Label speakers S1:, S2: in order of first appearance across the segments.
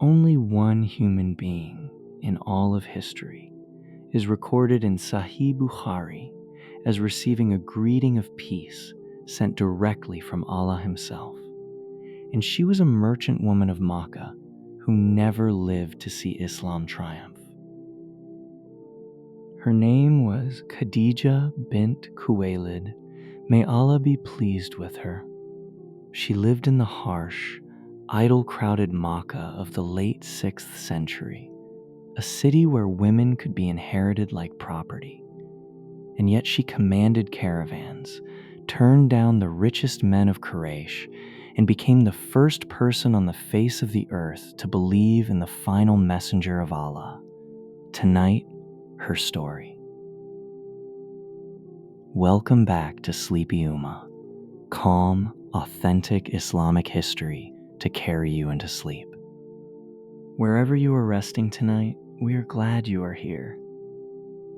S1: Only one human being in all of history is recorded in Sahih Bukhari as receiving a greeting of peace sent directly from Allah himself. And she was a merchant woman of Makkah who never lived to see Islam triumph. Her name was Khadijah bint Khuwaylid. May Allah be pleased with her. She lived in the harsh, idol-crowded Makkah of the late 6th century, a city where women could be inherited like property. And yet she commanded caravans, turned down the richest men of Quraysh, and became the first person on the face of the earth to believe in the final messenger of Allah. Tonight, her story. Welcome back to Sleepy Ummah, calm, authentic Islamic history to carry you into sleep. Wherever you are resting tonight, we are glad you are here.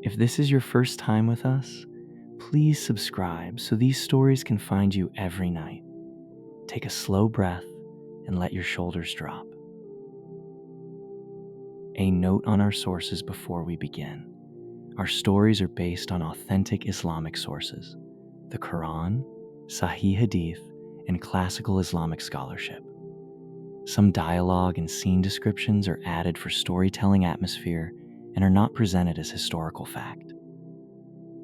S1: If this is your first time with us, please subscribe so these stories can find you every night. Take a slow breath and let your shoulders drop. A note on our sources before we begin. Our stories are based on authentic Islamic sources, the Qur'an, Sahih Hadith, and classical Islamic scholarship. Some dialogue and scene descriptions are added for storytelling atmosphere and are not presented as historical fact.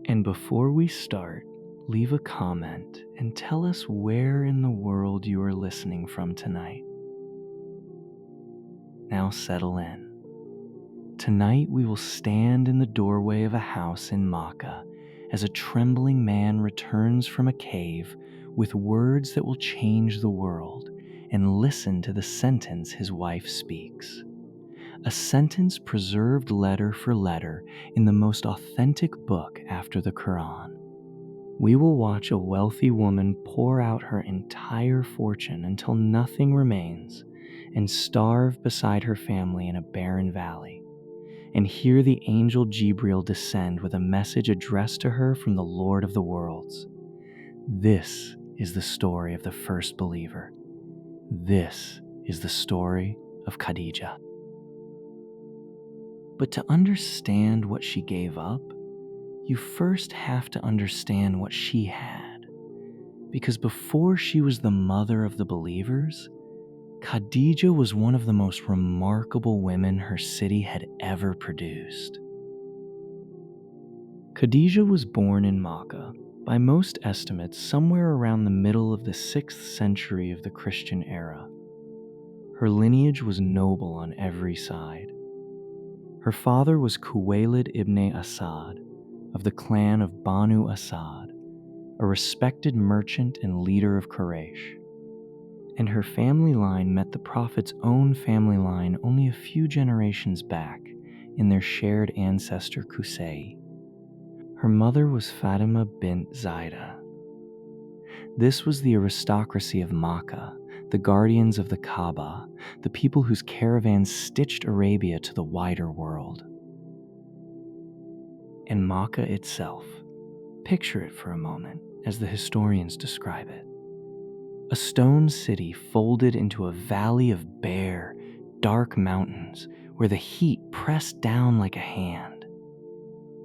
S1: And before we start, leave a comment and tell us where in the world you are listening from tonight. Now settle in. Tonight we will stand in the doorway of a house in Makkah as a trembling man returns from a cave with words that will change the world, and listen to the sentence his wife speaks. A sentence preserved letter for letter in the most authentic book after the Qur'an. We will watch a wealthy woman pour out her entire fortune until nothing remains and starve beside her family in a barren valley, and hear the angel Jibril descend with a message addressed to her from the Lord of the worlds. This is the story of the first believer. This is the story of Khadijah. But to understand what she gave up, you first have to understand what she had. Because before she was the mother of the believers, Khadijah was one of the most remarkable women her city had ever produced. Khadijah was born in Makkah, by most estimates somewhere around the middle of the 6th century of the Christian era. Her lineage was noble on every side. Her father was Khuwaylid ibn Asad of the clan of Banu Asad, a respected merchant and leader of Quraysh. And her family line met the Prophet's own family line only a few generations back in their shared ancestor Qusay. Her mother was Fatima bint Zaidah. This was the aristocracy of Makkah, the guardians of the Kaaba, the people whose caravans stitched Arabia to the wider world. And Makkah itself, picture it for a moment as the historians describe it. A stone city folded into a valley of bare, dark mountains where the heat pressed down like a hand.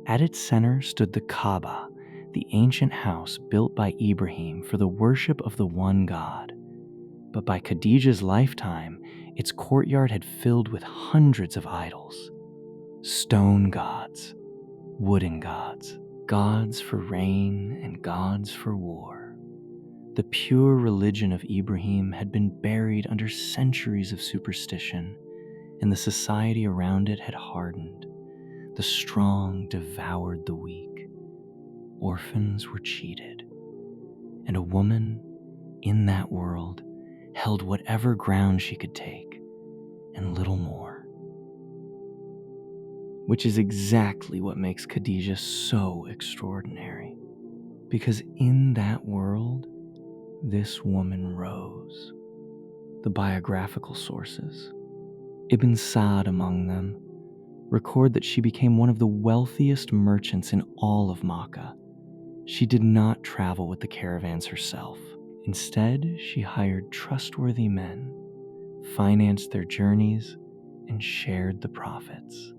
S1: At its center stood the Kaaba, the ancient house built by Ibrahim for the worship of the one God. But by Khadijah's lifetime, its courtyard had filled with hundreds of idols. Stone gods, wooden gods, gods for rain and gods for war. The pure religion of Ibrahim had been buried under centuries of superstition, and the society around it had hardened. The strong devoured the weak. Orphans were cheated. And a woman in that world held whatever ground she could take, and little more. Which is exactly what makes Khadijah so extraordinary. Because in that world, this woman rose. The biographical sources, Ibn Sa'd among them, record that she became one of the wealthiest merchants in all of Makkah. She did not travel with the caravans herself. Instead, she hired trustworthy men, financed their journeys, and shared the profits.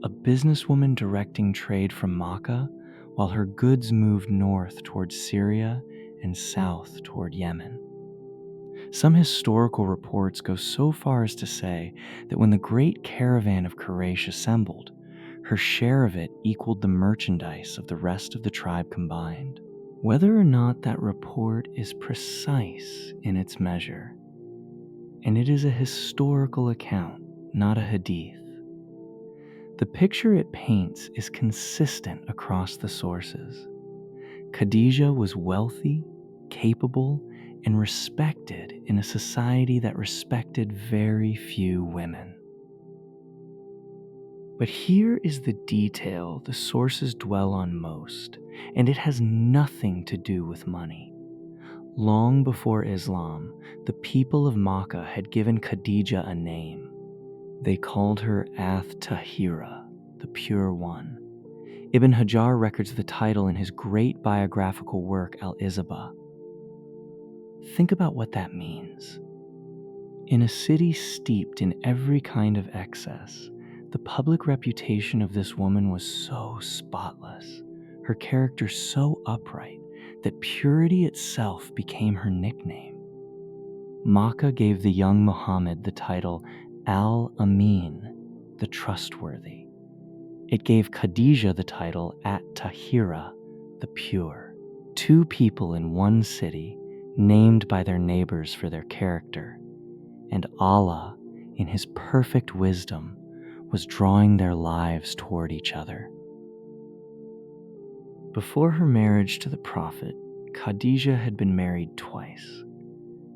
S1: A businesswoman directing trade from Makkah while her goods moved north toward Syria and south toward Yemen. Some historical reports go so far as to say that when the great caravan of Quraysh assembled, her share of it equaled the merchandise of the rest of the tribe combined. Whether or not that report is precise in its measure, and it is a historical account, not a hadith, the picture it paints is consistent across the sources. Khadijah was wealthy, capable, and respected in a society that respected very few women. But here is the detail the sources dwell on most, and it has nothing to do with money. Long before Islam, the people of Makkah had given Khadijah a name. They called her Tahira, the Pure One. Ibn Hajar records the title in his great biographical work Al-Isabah. Think about what that means. In a city steeped in every kind of excess, the public reputation of this woman was so spotless, her character so upright, that purity itself became her nickname. Makkah gave the young Muhammad the title Al-Amin, the trustworthy. It gave Khadijah the title At-Tahira, the pure. Two people in one city, named by their neighbors for their character, and Allah, in his perfect wisdom, was drawing their lives toward each other. Before her marriage to the Prophet, Khadijah had been married twice.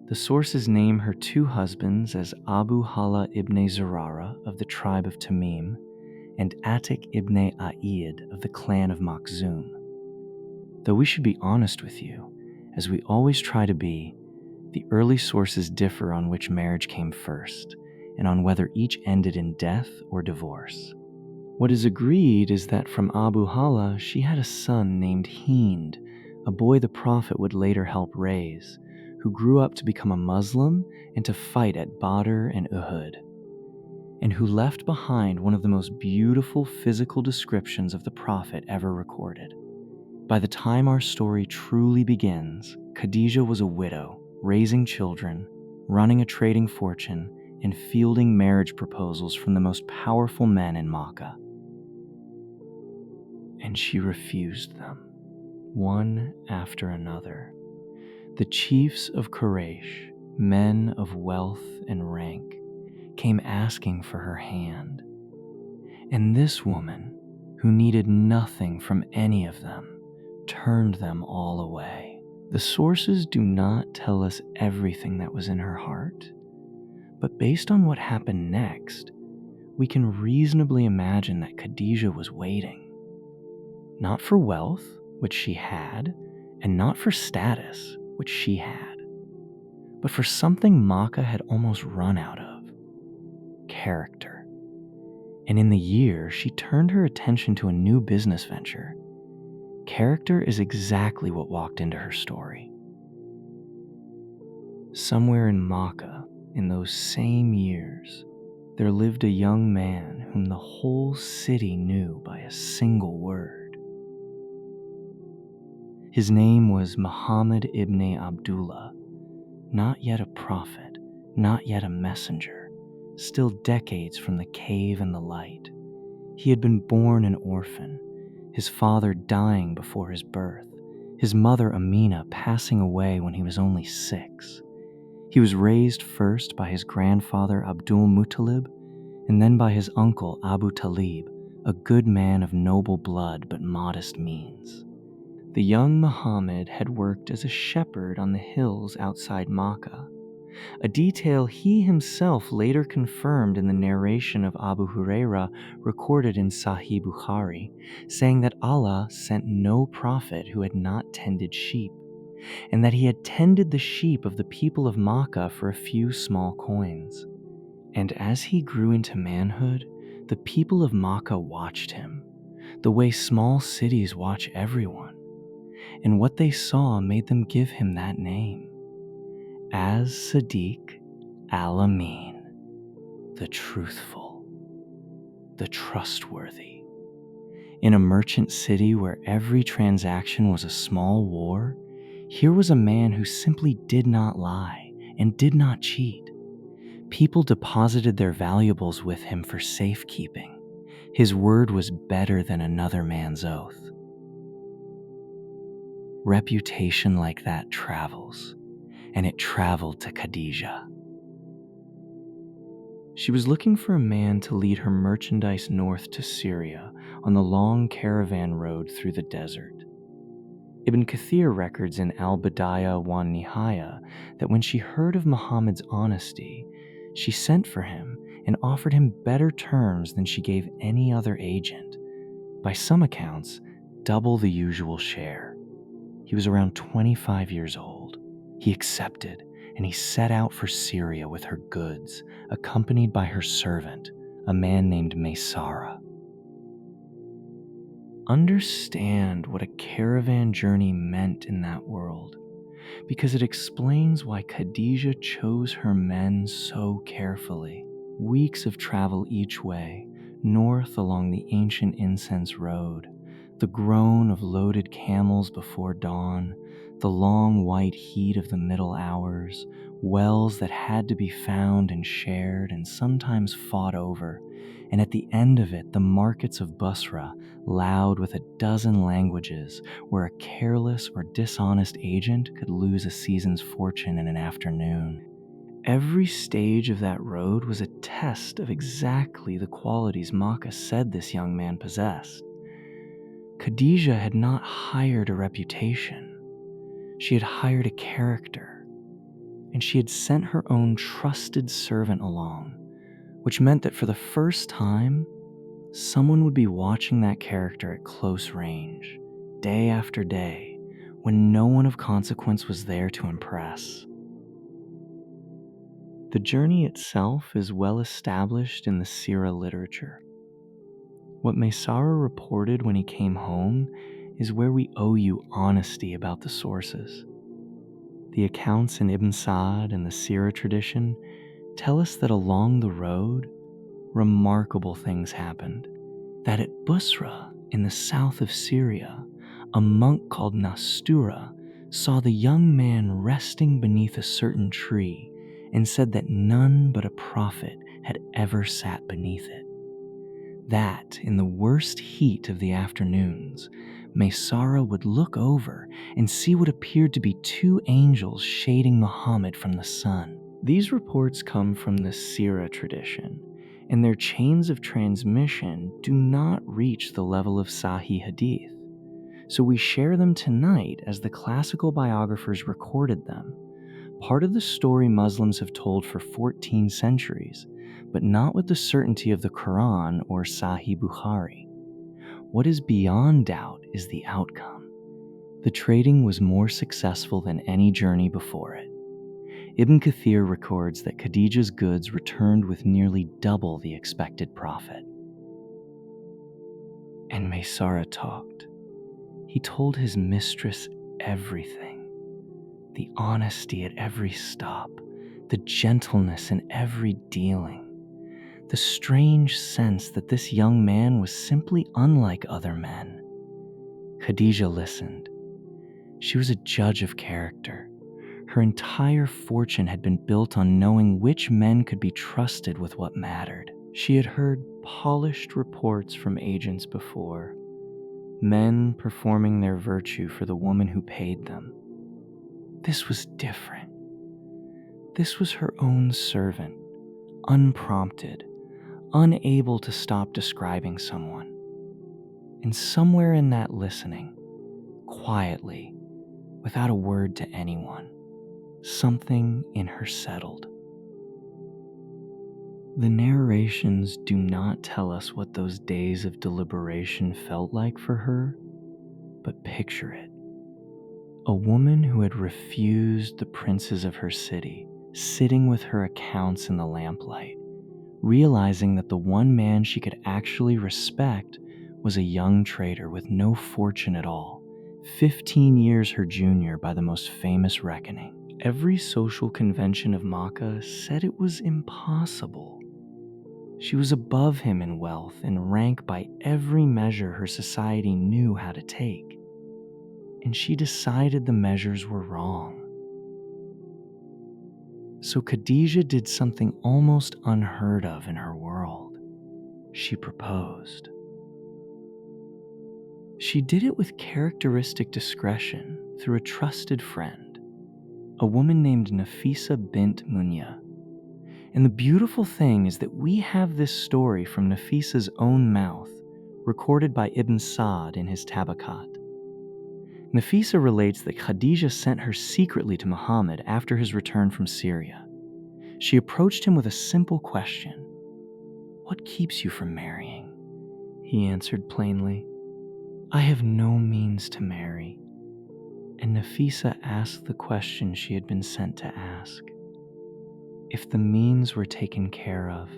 S1: The sources name her two husbands as Abu Hala ibn Zurara of the tribe of Tamim and Atik ibn A'id of the clan of Makhzum. Though we should be honest with you, as we always try to be, the early sources differ on which marriage came first and on whether each ended in death or divorce. What is agreed is that from Abu Hala she had a son named Hind, a boy the Prophet would later help raise, who grew up to become a Muslim and to fight at Badr and Uhud, and who left behind one of the most beautiful physical descriptions of the Prophet ever recorded. By the time our story truly begins, Khadijah was a widow, raising children, running a trading fortune, and fielding marriage proposals from the most powerful men in Makkah. And she refused them, one after another. The chiefs of Quraysh, men of wealth and rank, came asking for her hand. And this woman, who needed nothing from any of them, turned them all away. The sources do not tell us everything that was in her heart, but based on what happened next, we can reasonably imagine that Khadijah was waiting. Not for wealth, which she had, and not for status, which she had, but for something Makkah had almost run out of: character. And in the year, she turned her attention to a new business venture. Character is exactly what walked into her story. Somewhere in Makkah, in those same years, there lived a young man whom the whole city knew by a single word. His name was Muhammad ibn Abdullah, not yet a prophet, not yet a messenger, still decades from the cave and the light. He had been born an orphan, his father dying before his birth, his mother Amina passing away when he was only 6. He was raised first by his grandfather Abdul Muttalib, and then by his uncle Abu Talib, a good man of noble blood but modest means. The young Muhammad had worked as a shepherd on the hills outside Makkah, a detail he himself later confirmed in the narration of Abu Huraira recorded in Sahih Bukhari, saying that Allah sent no prophet who had not tended sheep, and that he had tended the sheep of the people of Makkah for a few small coins. And as he grew into manhood, the people of Makkah watched him, the way small cities watch everyone, and what they saw made them give him that name, as Sadiq al-Amin, the truthful, the trustworthy. In a merchant city where every transaction was a small war, here was a man who simply did not lie and did not cheat. People deposited their valuables with him for safekeeping. His word was better than another man's oath. Reputation like that travels, and it traveled to Khadijah. She was looking for a man to lead her merchandise north to Syria on the long caravan road through the desert. Ibn Kathir records in Al-Bidayah wa Nihaya that when she heard of Muhammad's honesty, she sent for him and offered him better terms than she gave any other agent. By some accounts, double the usual share. He was around 25 years old. He accepted, and he set out for Syria with her goods, accompanied by her servant, a man named Maysara. Understand what a caravan journey meant in that world, because it explains why Khadijah chose her men so carefully. Weeks of travel each way, north along the ancient incense road, the groan of loaded camels before dawn, the long white heat of the middle hours, wells that had to be found and shared and sometimes fought over, and at the end of it, the markets of Basra, loud with a dozen languages, where a careless or dishonest agent could lose a season's fortune in an afternoon. Every stage of that road was a test of exactly the qualities Makkah said this young man possessed. Khadijah had not hired a reputation. She had hired a character, and she had sent her own trusted servant along, which meant that for the first time, someone would be watching that character at close range, day after day, when no one of consequence was there to impress. The journey itself is well established in the Sirah literature. What Maysara reported when he came home is where we owe you honesty about the sources. The accounts in Ibn Sa'd and the Sirah tradition tell us that along the road, remarkable things happened. That at Busra, in the south of Syria, a monk called Nastura saw the young man resting beneath a certain tree and said that none but a prophet had ever sat beneath it. That, in the worst heat of the afternoons, Maysara would look over and see what appeared to be two angels shading Muhammad from the sun. These reports come from the Sirah tradition, and their chains of transmission do not reach the level of Sahih Hadith. So we share them tonight as the classical biographers recorded them, part of the story Muslims have told for 14 centuries, but not with the certainty of the Qur'an or Sahih Bukhari. What is beyond doubt is the outcome. The trading was more successful than any journey before it. Ibn Kathir records that Khadijah's goods returned with nearly double the expected profit. And Maysara talked. He told his mistress everything. The honesty at every stop, the gentleness in every dealing, the strange sense that this young man was simply unlike other men. Khadijah listened. She was a judge of character. Her entire fortune had been built on knowing which men could be trusted with what mattered. She had heard polished reports from agents before, men performing their virtue for the woman who paid them. This was different. This was her own servant, unprompted, unable to stop describing someone. And somewhere in that listening, quietly, without a word to anyone, something in her settled. The narrations do not tell us what those days of deliberation felt like for her, but picture it. A woman who had refused the princes of her city, sitting with her accounts in the lamplight, realizing that the one man she could actually respect was a young trader with no fortune at all, 15 years her junior by the most famous reckoning. Every social convention of Makkah said it was impossible. She was above him in wealth and rank by every measure her society knew how to take, and she decided the measures were wrong. So Khadijah did something almost unheard of in her world. She proposed. She did it with characteristic discretion through a trusted friend, a woman named Nafisa bint Munya. And the beautiful thing is that we have this story from Nafisa's own mouth, recorded by Ibn Sa'd in his Tabaqat. Nafisa relates that Khadijah sent her secretly to Muhammad after his return from Syria. She approached him with a simple question. "What keeps you from marrying?" He answered plainly, "I have no means to marry." And Nafisa asked the question she had been sent to ask. If the means were taken care of,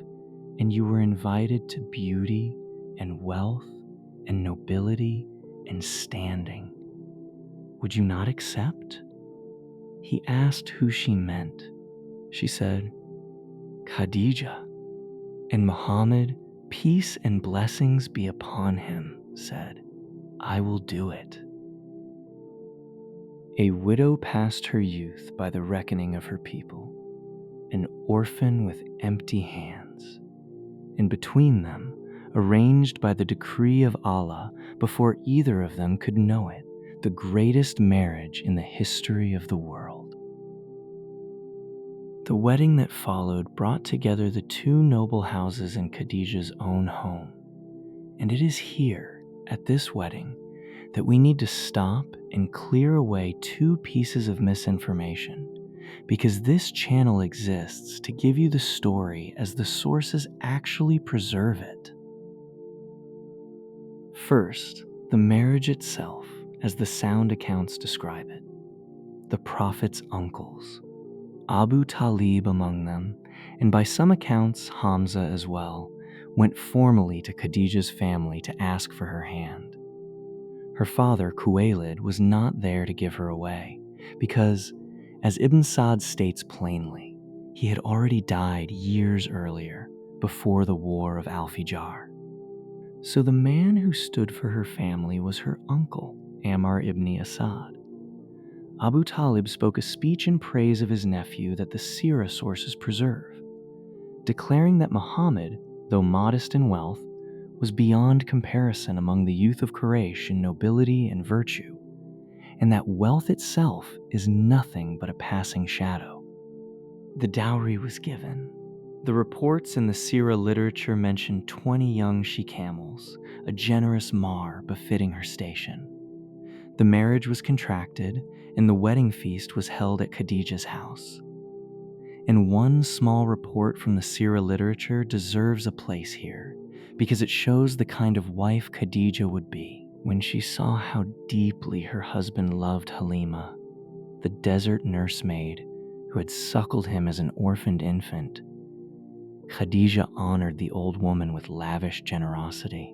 S1: and you were invited to beauty and wealth and nobility and standing, would you not accept? He asked who she meant. She said, "Khadijah." And Muhammad, peace and blessings be upon him, said, "I will do it." A widow passed her youth by the reckoning of her people, an orphan with empty hands, and between them, arranged by the decree of Allah before either of them could know it, the greatest marriage in the history of the world. The wedding that followed brought together the two noble houses in Khadijah's own home, and it is here, at this wedding, that we need to stop and clear away two pieces of misinformation, because this channel exists to give you the story as the sources actually preserve it. First, the marriage itself, as the sound accounts describe it. The Prophet's uncles, Abu Talib among them, and by some accounts Hamza as well, went formally to Khadijah's family to ask for her hand. Her father, Khuwaylid, was not there to give her away, because, as Ibn Sa'd states plainly, he had already died years earlier, before the War of Al-Fijar. So the man who stood for her family was her uncle, Ammar ibn Asad. Abu Talib spoke a speech in praise of his nephew that the Sirah sources preserve, declaring that Muhammad, though modest in wealth, was beyond comparison among the youth of Quraysh in nobility and virtue, and that wealth itself is nothing but a passing shadow. The dowry was given. The reports in the Sirah literature mention 20 young she-camels, a generous mar befitting her station. The marriage was contracted, and the wedding feast was held at Khadijah's house. And one small report from the Sirah literature deserves a place here, because it shows the kind of wife Khadijah would be when she saw how deeply her husband loved Halima, the desert nursemaid who had suckled him as an orphaned infant. Khadijah honored the old woman with lavish generosity.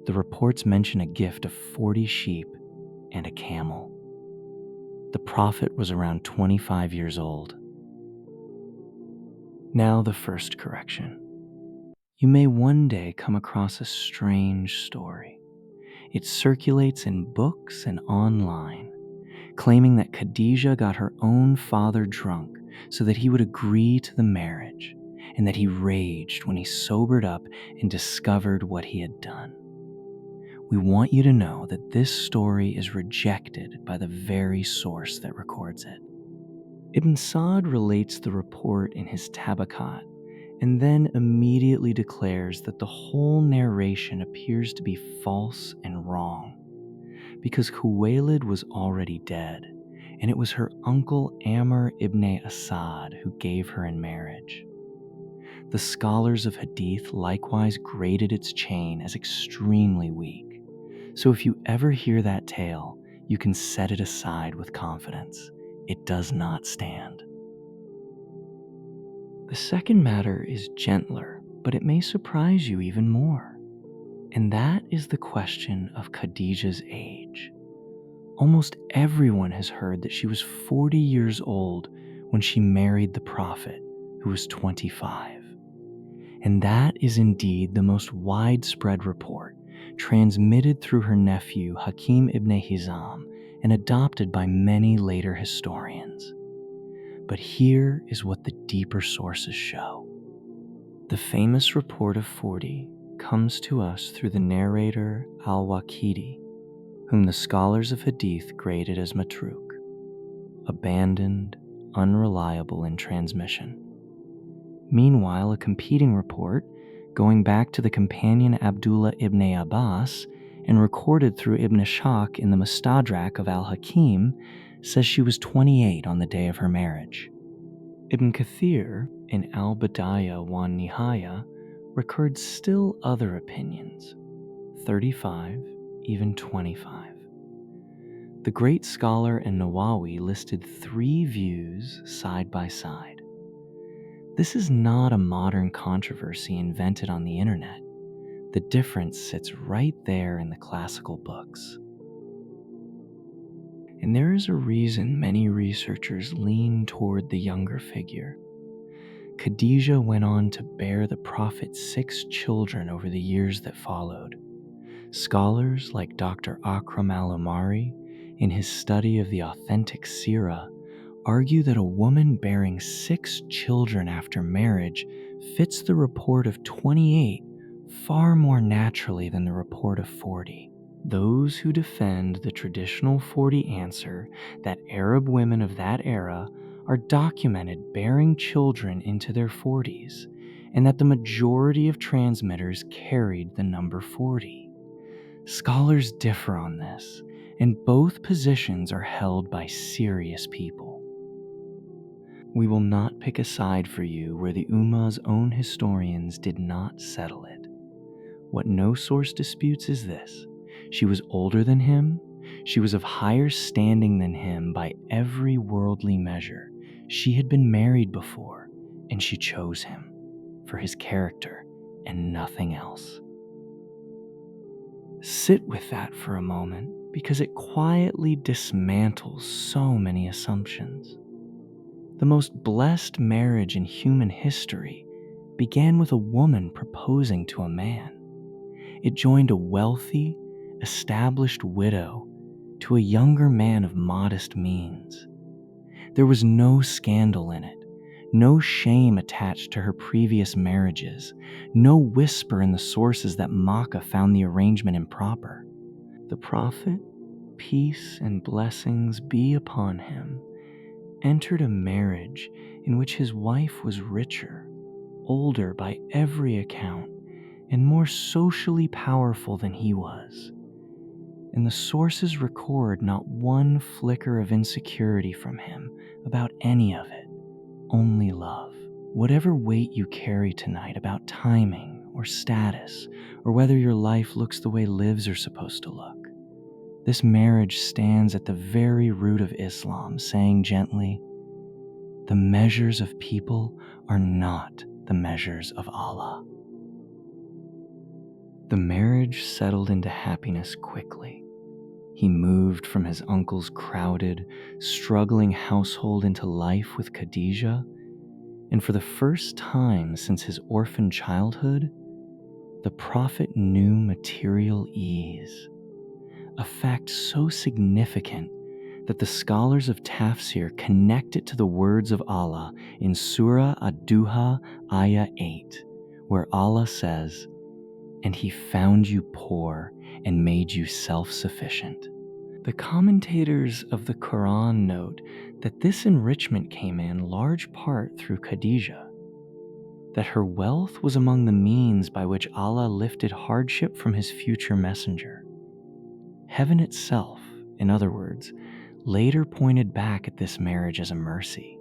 S1: The reports mention a gift of 40 sheep and a camel. The Prophet was around 25 years old. Now the first correction. You may one day come across a strange story. It circulates in books and online, claiming that Khadijah got her own father drunk so that he would agree to the marriage, and that he raged when he sobered up and discovered what he had done. We want you to know that this story is rejected by the very source that records it. Ibn Sa'd relates the report in his Tabaqat, and then immediately declares that the whole narration appears to be false and wrong, because Khuwaylid was already dead, and it was her uncle Ammar ibn Asad who gave her in marriage. The scholars of Hadith likewise graded its chain as extremely weak, so if you ever hear that tale, you can set it aside with confidence. It does not stand. The second matter is gentler, but it may surprise you even more, and that is the question of Khadijah's age. Almost everyone has heard that she was 40 years old when she married the Prophet, who was 25. And that is indeed the most widespread report, transmitted through her nephew Hakim ibn Hizam and adopted by many later historians. But here is what the deeper sources show. The famous report of 40 comes to us through the narrator al-Waqidi, whom the scholars of Hadith graded as matruk, abandoned, unreliable in transmission. Meanwhile, a competing report, going back to the companion Abdullah ibn Abbas and recorded through Ibn Ishaq in the Mustadrak of al-Hakim, says she was 28 on the day of her marriage. Ibn Kathir, in al-Bidayah wa Nihaya, records still other opinions, 35, even 25. The great scholar and Nawawi listed 3 views side by side. This is not a modern controversy invented on the internet. The difference sits right there in the classical books. And there is a reason many researchers lean toward the younger figure. Khadijah went on to bear the Prophet 6 children over the years that followed. Scholars like Dr. Akram al-Umari, in his study of the authentic seerah, argue that a woman bearing 6 children after marriage fits the report of 28 far more naturally than the report of 40. Those who defend the traditional 40 answer that Arab women of that era are documented bearing children into their 40s, and that the majority of transmitters carried the number 40. Scholars differ on this, and both positions are held by serious people. We will not pick a side for you where the Ummah's own historians did not settle it. What no source disputes is this: she was older than him, she was of higher standing than him by every worldly measure, she had been married before, and she chose him for his character and nothing else. Sit with that for a moment, because it quietly dismantles so many assumptions. The most blessed marriage in human history began with a woman proposing to a man. It joined a wealthy, established widow to a younger man of modest means. There was no scandal in it, no shame attached to her previous marriages, no whisper in the sources that Makkah found the arrangement improper. The Prophet, peace and blessings be upon him, entered a marriage in which his wife was richer, older by every account, and more socially powerful than he was. And the sources record not one flicker of insecurity from him about any of it, only love. Whatever weight you carry tonight about timing or status, or whether your life looks the way lives are supposed to look, this marriage stands at the very root of Islam, saying gently, the measures of people are not the measures of Allah. The marriage settled into happiness quickly. He moved from his uncle's crowded, struggling household into life with Khadijah, and for the first time since his orphan childhood, the Prophet knew material ease, a fact so significant that the scholars of tafsir connect it to the words of Allah in Surah Ad-Duha, Ayah 8, where Allah says, "And he found you poor and made you self-sufficient." The commentators of the Qur'an note that this enrichment came in large part through Khadijah, that her wealth was among the means by which Allah lifted hardship from his future messenger. Heaven itself, in other words, later pointed back at this marriage as a mercy.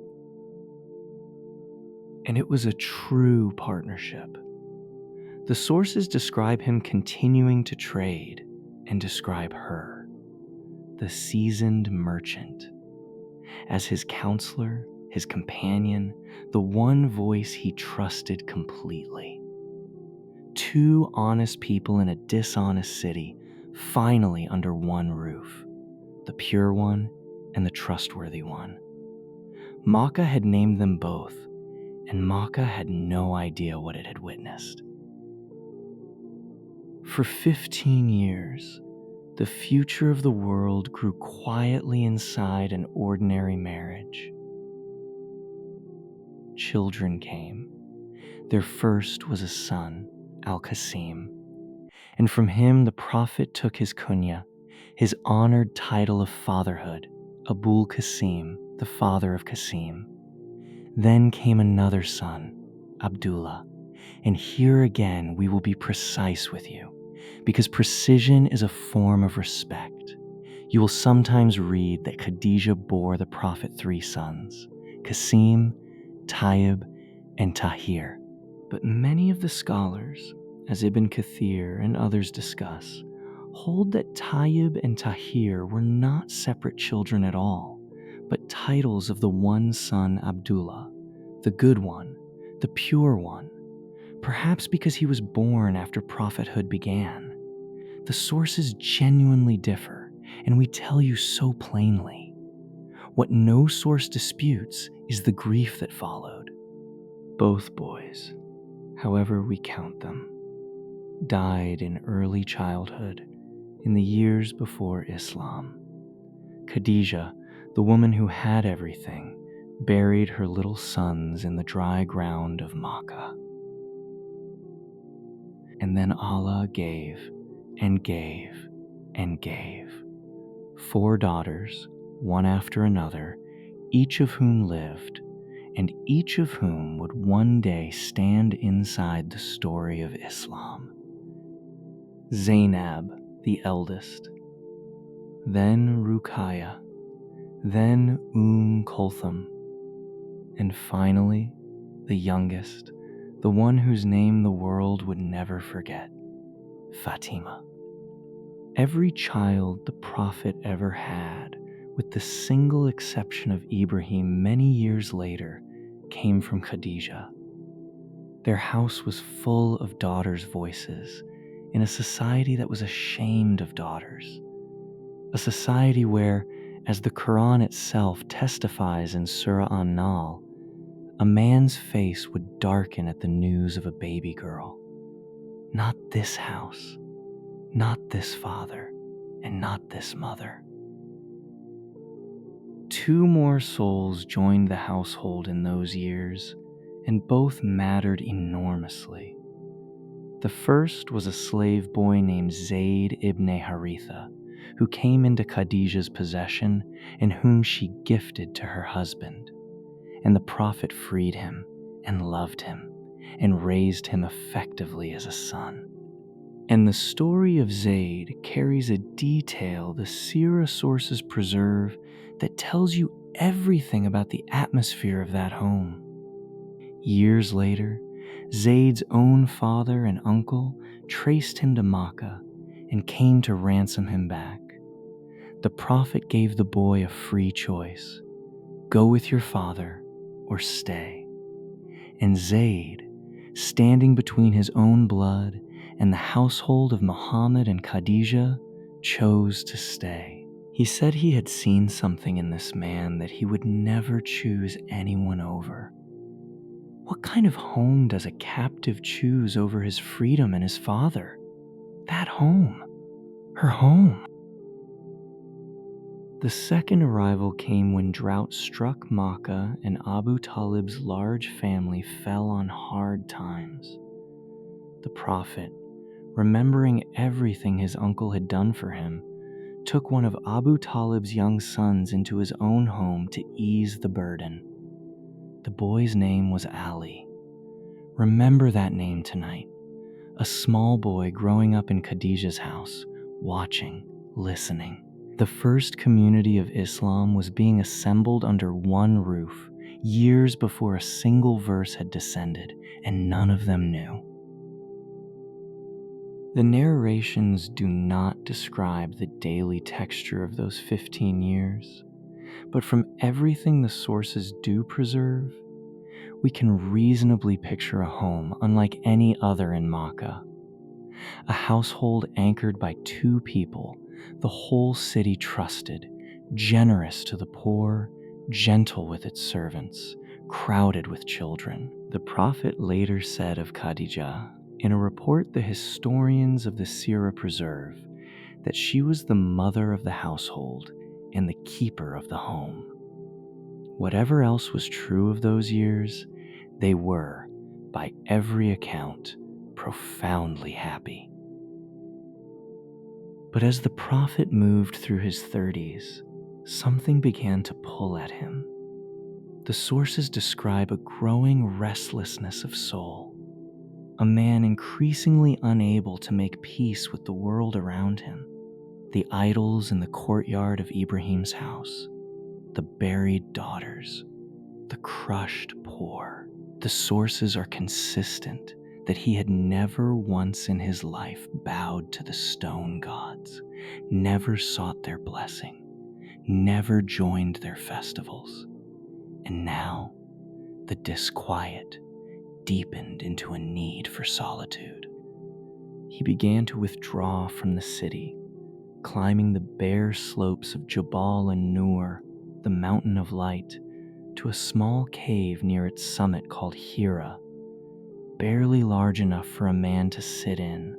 S1: And it was a true partnership. The sources describe him continuing to trade and describe her, the seasoned merchant, as his counselor, his companion, the one voice he trusted completely. 2 honest people in a dishonest city, finally under one roof, the pure one and the trustworthy one. Makkah had named them both, and Makkah had no idea what it had witnessed. For 15 years, the future of the world grew quietly inside an ordinary marriage. Children came. Their first was a son, Al-Qasim, and from him the Prophet took his kunya, his honored title of fatherhood, Abul Qasim, the father of Qasim. Then came another son, Abdullah, and here again we will be precise with you, because precision is a form of respect. You will sometimes read that Khadijah bore the Prophet 3 sons, Qasim, Tayyib, and Tahir. But many of the scholars, as Ibn Kathir and others discuss, hold that Tayyib and Tahir were not separate children at all, but titles of the one son Abdullah, the good one, the pure one, perhaps because he was born after prophethood began. The sources genuinely differ, and we tell you so plainly. What no source disputes is the grief that followed. Both boys, however we count them, died in early childhood in the years before Islam. Khadijah, the woman who had everything, buried her little sons in the dry ground of Makkah. And then Allah gave and gave and gave 4 daughters, one after another, each of whom lived, and each of whom would one day stand inside the story of Islam. Zainab, the eldest, then Ruqayya, then Kulthum, and finally, the youngest, the one whose name the world would never forget, Fatima. Every child the Prophet ever had, with the single exception of Ibrahim many years later, came from Khadijah. Their house was full of daughters' voices in a society that was ashamed of daughters. A society where, as the Qur'an itself testifies in Surah An-Nahl, a man's face would darken at the news of a baby girl. Not this house, not this father, and not this mother. 2 more souls joined the household in those years, and both mattered enormously. The first was a slave boy named Zayd ibn Haritha, who came into Khadijah's possession and whom she gifted to her husband. And the Prophet freed him and loved him and raised him effectively as a son. And the story of Zayd carries a detail the Sirah sources preserve that tells you everything about the atmosphere of that home. Years later, Zayd's own father and uncle traced him to Makkah and came to ransom him back. The Prophet gave the boy a free choice: go with your father or stay. And Zayd, standing between his own blood and the household of Muhammad and Khadijah, chose to stay. He said he had seen something in this man that he would never choose anyone over. What kind of home does a captive choose over his freedom and his father? That home. Her home. The second arrival came when drought struck Makkah and Abu Talib's large family fell on hard times. The Prophet, remembering everything his uncle had done for him, took one of Abu Talib's young sons into his own home to ease the burden. The boy's name was Ali. Remember that name tonight. A small boy growing up in Khadijah's house, watching, listening. The first community of Islam was being assembled under one roof years before a single verse had descended, and none of them knew. The narrations do not describe the daily texture of those 15 years, but from everything the sources do preserve, we can reasonably picture a home unlike any other in Makkah. A household anchored by 2 people the whole city trusted, generous to the poor, gentle with its servants, crowded with children. The Prophet later said of Khadijah, in a report the historians of the Sirah preserve, that she was the mother of the household and the keeper of the home. Whatever else was true of those years, they were, by every account, profoundly happy. But as the Prophet moved through his 30s, something began to pull at him. The sources describe a growing restlessness of soul, a man increasingly unable to make peace with the world around him, the idols in the courtyard of Ibrahim's house, the buried daughters, the crushed poor. The sources are consistent that he had never once in his life bowed to the stone gods, never sought their blessing, never joined their festivals. And now, the disquiet deepened into a need for solitude. He began to withdraw from the city, climbing the bare slopes of Jabal an-Nur, the mountain of light, to a small cave near its summit called Hira, barely large enough for a man to sit in,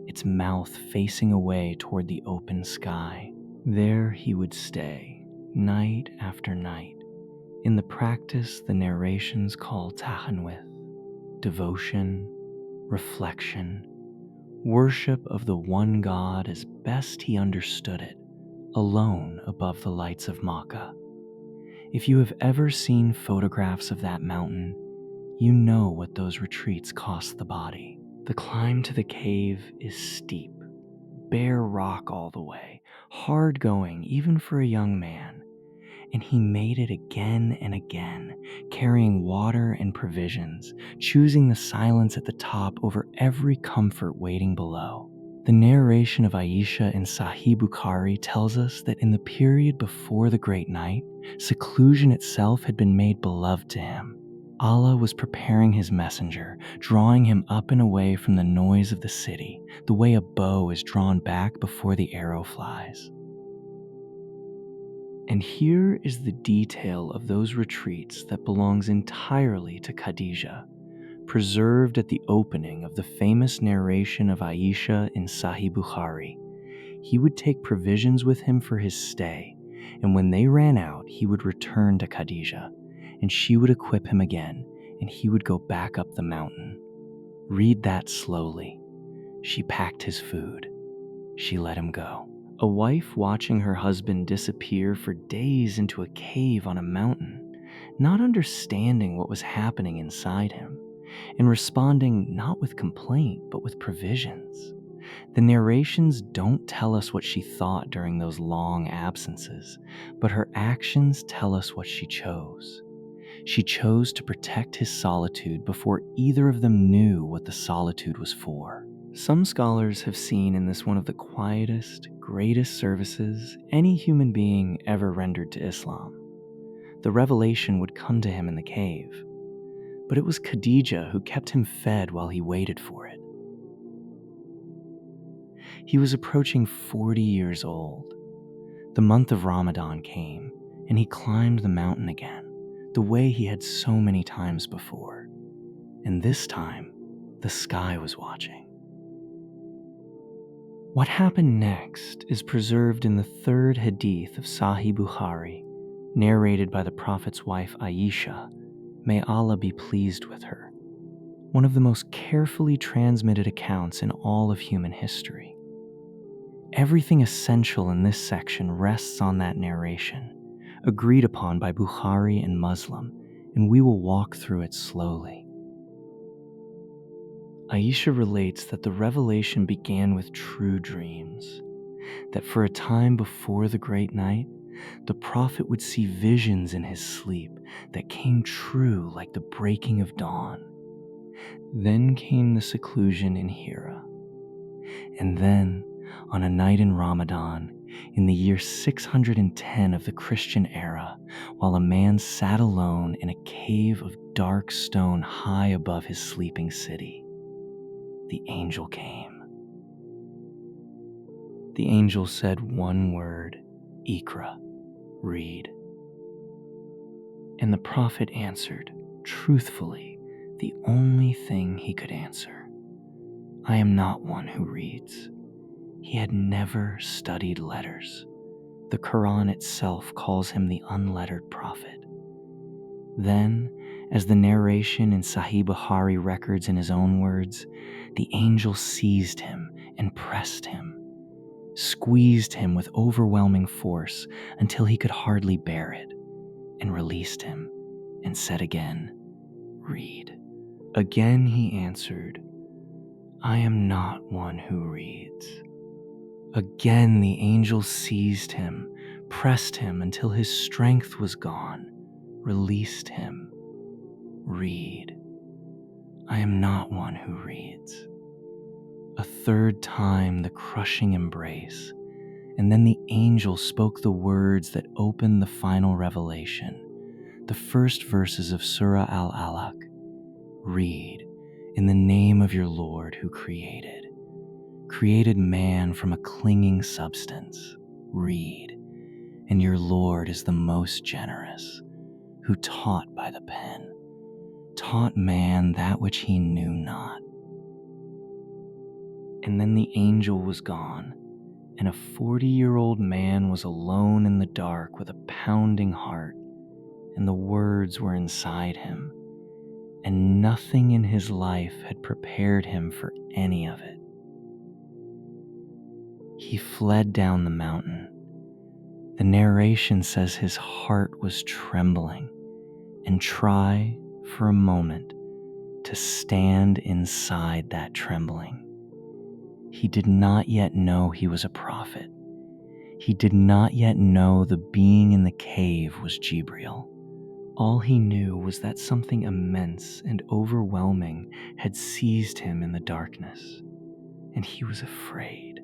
S1: its mouth facing away toward the open sky. There he would stay, night after night, in the practice the narrations call tahanwith, devotion, reflection, worship of the one God as best he understood it, alone above the lights of Makkah. If you have ever seen photographs of that mountain, you know what those retreats cost the body. The climb to the cave is steep, bare rock all the way, hard going even for a young man, and he made it again and again, carrying water and provisions, choosing the silence at the top over every comfort waiting below. The narration of Aisha in Sahih Bukhari tells us that in the period before the Great Night, seclusion itself had been made beloved to him. Allah was preparing his messenger, drawing him up and away from the noise of the city, the way a bow is drawn back before the arrow flies. And here is the detail of those retreats that belongs entirely to Khadijah, preserved at the opening of the famous narration of Aisha in Sahih Bukhari. He would take provisions with him for his stay, and when they ran out, he would return to Khadijah, and she would equip him again, and he would go back up the mountain. Read that slowly. She packed his food. She let him go. A wife watching her husband disappear for days into a cave on a mountain, not understanding what was happening inside him, and responding not with complaint, but with provisions. The narrations don't tell us what she thought during those long absences, but her actions tell us what she chose. She chose to protect his solitude before either of them knew what the solitude was for. Some scholars have seen in this one of the quietest, greatest services any human being ever rendered to Islam. The revelation would come to him in the cave, but it was Khadijah who kept him fed while he waited for it. He was approaching 40 years old. The month of Ramadan came, and he climbed the mountain again, the way he had so many times before. And this time, the sky was watching. What happened next is preserved in the third hadith of Sahih Bukhari, narrated by the Prophet's wife Aisha, may Allah be pleased with her, one of the most carefully transmitted accounts in all of human history. Everything essential in this section rests on that narration, agreed upon by Bukhari and Muslim, and we will walk through it slowly. Aisha relates that the revelation began with true dreams, that for a time before the Great Night, the Prophet would see visions in his sleep that came true like the breaking of dawn. Then came the seclusion in Hira. And then, on a night in Ramadan, in the year 610 of the Christian era, while a man sat alone in a cave of dark stone high above his sleeping city, the angel came. The angel said one word, Iqra, read. And the Prophet answered, truthfully, the only thing he could answer. I am not one who reads. He had never studied letters. The Qur'an itself calls him the unlettered prophet. Then, as the narration in Sahih Bukhari records in his own words, the angel seized him and pressed him, squeezed him with overwhelming force until he could hardly bear it, and released him and said again, "Read." Again he answered, "I am not one who reads." Again the angel seized him, pressed him until his strength was gone, released him. "Read. I am not one who reads." A third time the crushing embrace, and then the angel spoke the words that opened the final revelation, the first verses of Surah Al-Alaq. "Read, in the name of your Lord who created man from a clinging substance. Read, and your Lord is the most generous, who taught by the pen, taught man that which he knew not." And then the angel was gone, and a 40-year-old man was alone in the dark with a pounding heart, and the words were inside him, and nothing in his life had prepared him for any of it. He fled down the mountain. The narration says his heart was trembling, and try for a moment to stand inside that trembling. He did not yet know he was a prophet. He did not yet know the being in the cave was Jibreel. All he knew was that something immense and overwhelming had seized him in the darkness, and he was afraid,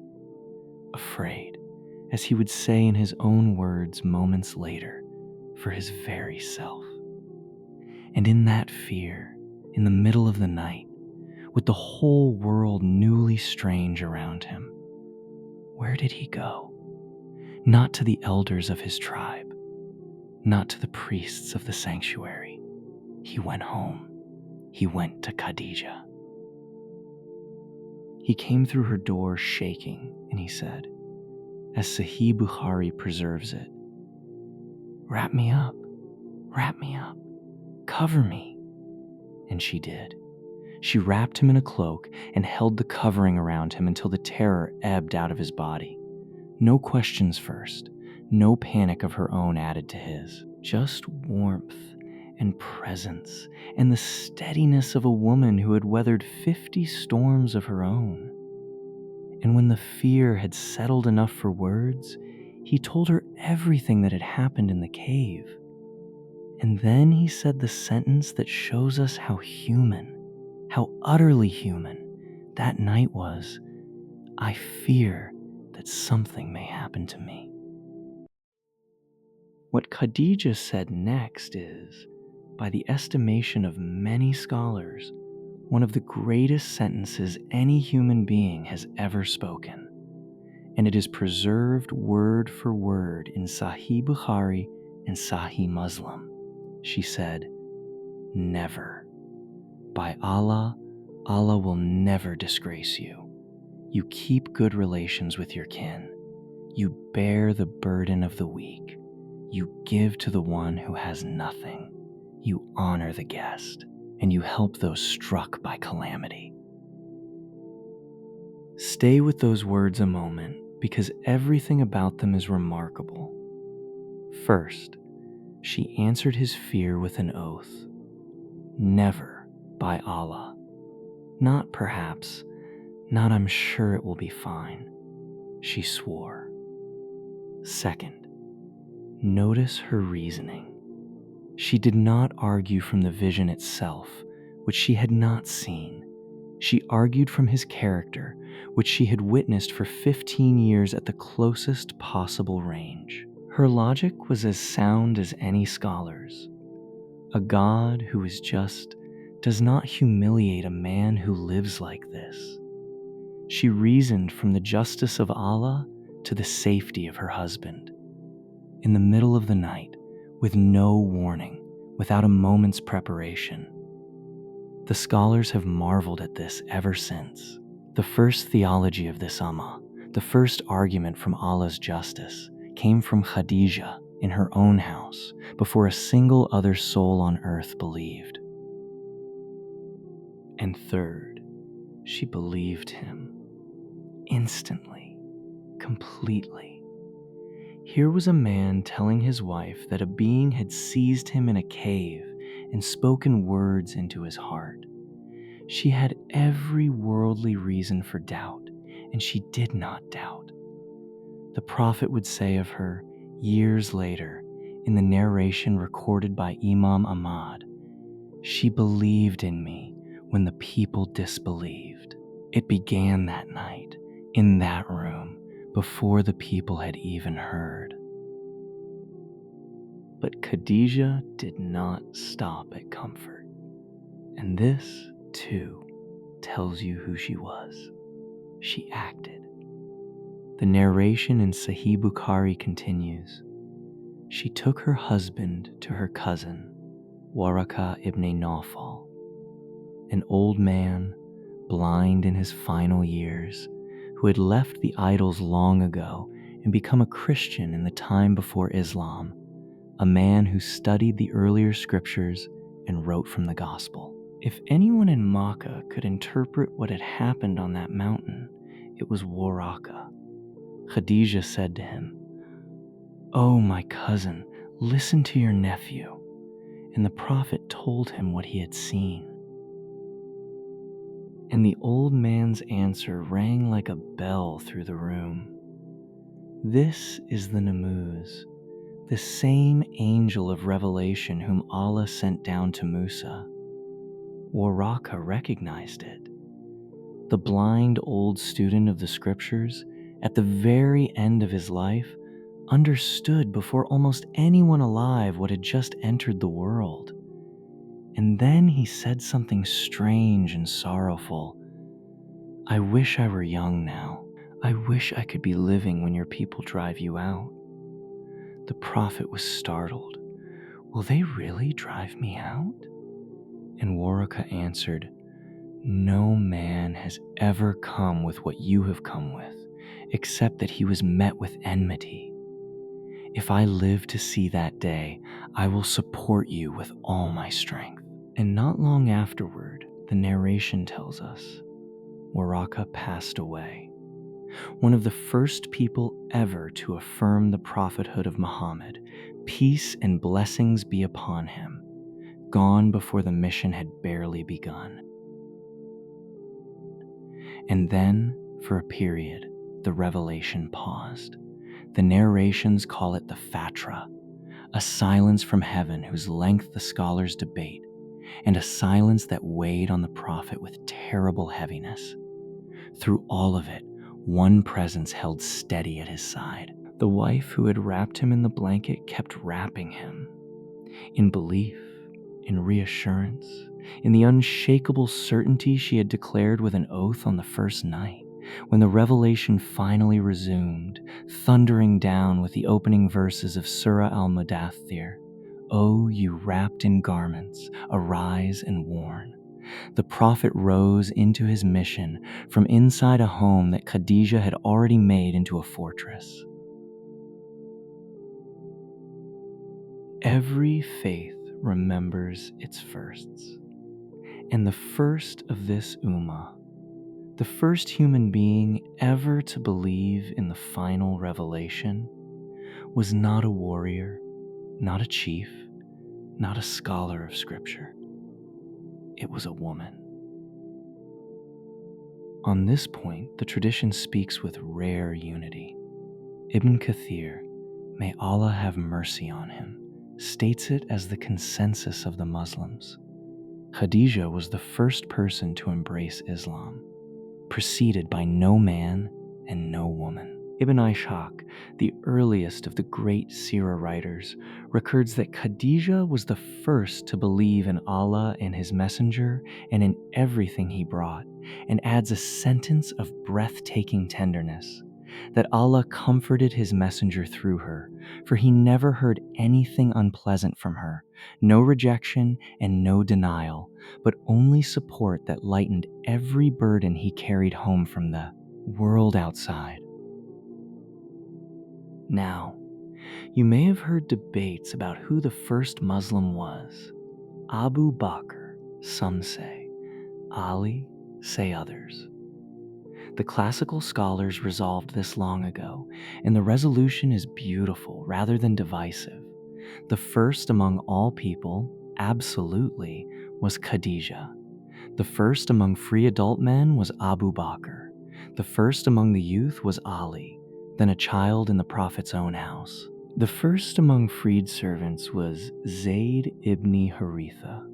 S1: as he would say in his own words moments later, for his very self. And in that fear, in the middle of the night, with the whole world newly strange around him, where did he go? Not to the elders of his tribe, not to the priests of the sanctuary. He went home. He went to Khadijah. He came through her door shaking, and he said, as Sahih Bukhari preserves it, wrap me up, cover me." And she did. She wrapped him in a cloak and held the covering around him until the terror ebbed out of his body. No questions first, no panic of her own added to his, just warmth and presence and the steadiness of a woman who had weathered 50 storms of her own. And when the fear had settled enough for words, he told her everything that had happened in the cave. And then he said the sentence that shows us how human, how utterly human, that night was. "I fear that something may happen to me." What Khadijah said next is, by the estimation of many scholars, one of the greatest sentences any human being has ever spoken, and it is preserved word for word in Sahih Bukhari and Sahih Muslim. She said, "Never. By Allah, Allah will never disgrace you. You keep good relations with your kin. You bear the burden of the weak. You give to the one who has nothing. You honor the guest, and you help those struck by calamity." Stay with those words a moment, because everything about them is remarkable. First, she answered his fear with an oath. Never, by Allah. Not perhaps, not I'm sure it will be fine. She swore. Second, notice her reasoning. She did not argue from the vision itself, which she had not seen. She argued from his character, which she had witnessed for 15 years at the closest possible range. Her logic was as sound as any scholar's. A God who is just does not humiliate a man who lives like this. She reasoned from the justice of Allah to the safety of her husband. In the middle of the night, with no warning, without a moment's preparation. The scholars have marveled at this ever since. The first theology of this Ummah, the first argument from Allah's justice, came from Khadijah in her own house before a single other soul on earth believed. And third, she believed him. Instantly, completely. Here was a man telling his wife that a being had seized him in a cave and spoken words into his heart. She had every worldly reason for doubt, and she did not doubt. The Prophet would say of her, years later, in the narration recorded by Imam Ahmad, "She believed in me when the people disbelieved." It began that night, in that room, before the people had even heard. But Khadijah did not stop at comfort. And this, too, tells you who she was. She acted. The narration in Sahih Bukhari continues. She took her husband to her cousin, Waraka ibn Nawfal, an old man, blind in his final years, who had left the idols long ago and become a Christian in the time before Islam, a man who studied the earlier scriptures and wrote from the gospel. If anyone in Makkah could interpret what had happened on that mountain, it was Waraka. Khadijah said to him, "Oh, my cousin, listen to your nephew." And the Prophet told him what he had seen. And the old man's answer rang like a bell through the room. This is the Namuz, the same angel of revelation whom Allah sent down to Musa. Waraka recognized it. The blind old student of the scriptures, at the very end of his life, understood before almost anyone alive what had just entered the world. And then he said something strange and sorrowful. "I wish I were young now. I wish I could be living when your people drive you out." The Prophet was startled. "Will they really drive me out?" And Waraka answered, "No man has ever come with what you have come with, except that he was met with enmity. If I live to see that day, I will support you with all my strength." And not long afterward, the narration tells us, Waraka passed away. One of the first people ever to affirm the prophethood of Muhammad, peace and blessings be upon him, gone before the mission had barely begun. And then, for a period, the revelation paused. The narrations call it the Fatra, a silence from heaven whose length the scholars debate, and a silence that weighed on the Prophet with terrible heaviness. Through all of it, one presence held steady at his side. The wife who had wrapped him in the blanket kept wrapping him. In belief, in reassurance, in the unshakable certainty she had declared with an oath on the first night, when the revelation finally resumed, thundering down with the opening verses of Surah al-Mudaththir, "O you wrapped in garments, arise and warn." The Prophet rose into his mission from inside a home that Khadijah had already made into a fortress. Every faith remembers its firsts. And the first of this Ummah, the first human being ever to believe in the final revelation, was not a warrior, not a chief, not a scholar of scripture. It was a woman. On this point, the tradition speaks with rare unity. Ibn Kathir, may Allah have mercy on him, states it as the consensus of the Muslims. Khadijah was the first person to embrace Islam, preceded by no man and no woman. Ibn Ishaq, the earliest of the great Sirah writers, records that Khadijah was the first to believe in Allah and His Messenger and in everything He brought, and adds a sentence of breathtaking tenderness. that Allah comforted his messenger through her, for he never heard anything unpleasant from her, no rejection and no denial, but only support that lightened every burden he carried home from the world outside. Now, you may have heard debates about who the first Muslim was. Abu Bakr, some say. Ali, say others. The classical scholars resolved this long ago, and the resolution is beautiful rather than divisive. The first among all people, absolutely, was Khadijah. The first among free adult men was Abu Bakr. The first among the youth was Ali, then a child in the Prophet's own house. The first among freed servants was Zayd ibn Haritha.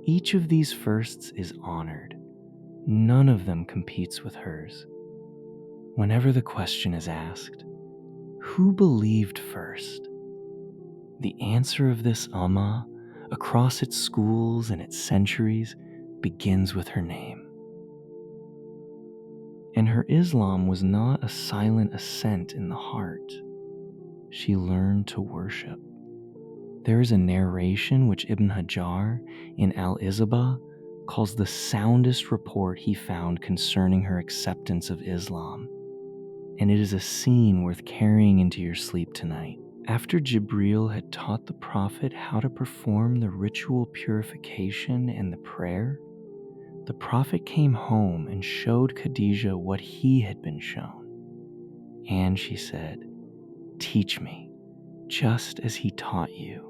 S1: Each of these firsts is honored. None of them competes with hers. Whenever the question is asked, who believed first? The answer of this Ummah, across its schools and its centuries, begins with her name. And her Islam was not a silent assent in the heart. She learned to worship. There is a narration which Ibn Hajar in Al-Isabah calls the soundest report he found concerning her acceptance of Islam, and it is a scene worth carrying into your sleep tonight. After Jibreel had taught the Prophet how to perform the ritual purification and the prayer, the Prophet came home and showed Khadijah what he had been shown. And she said, "Teach me, just as he taught you."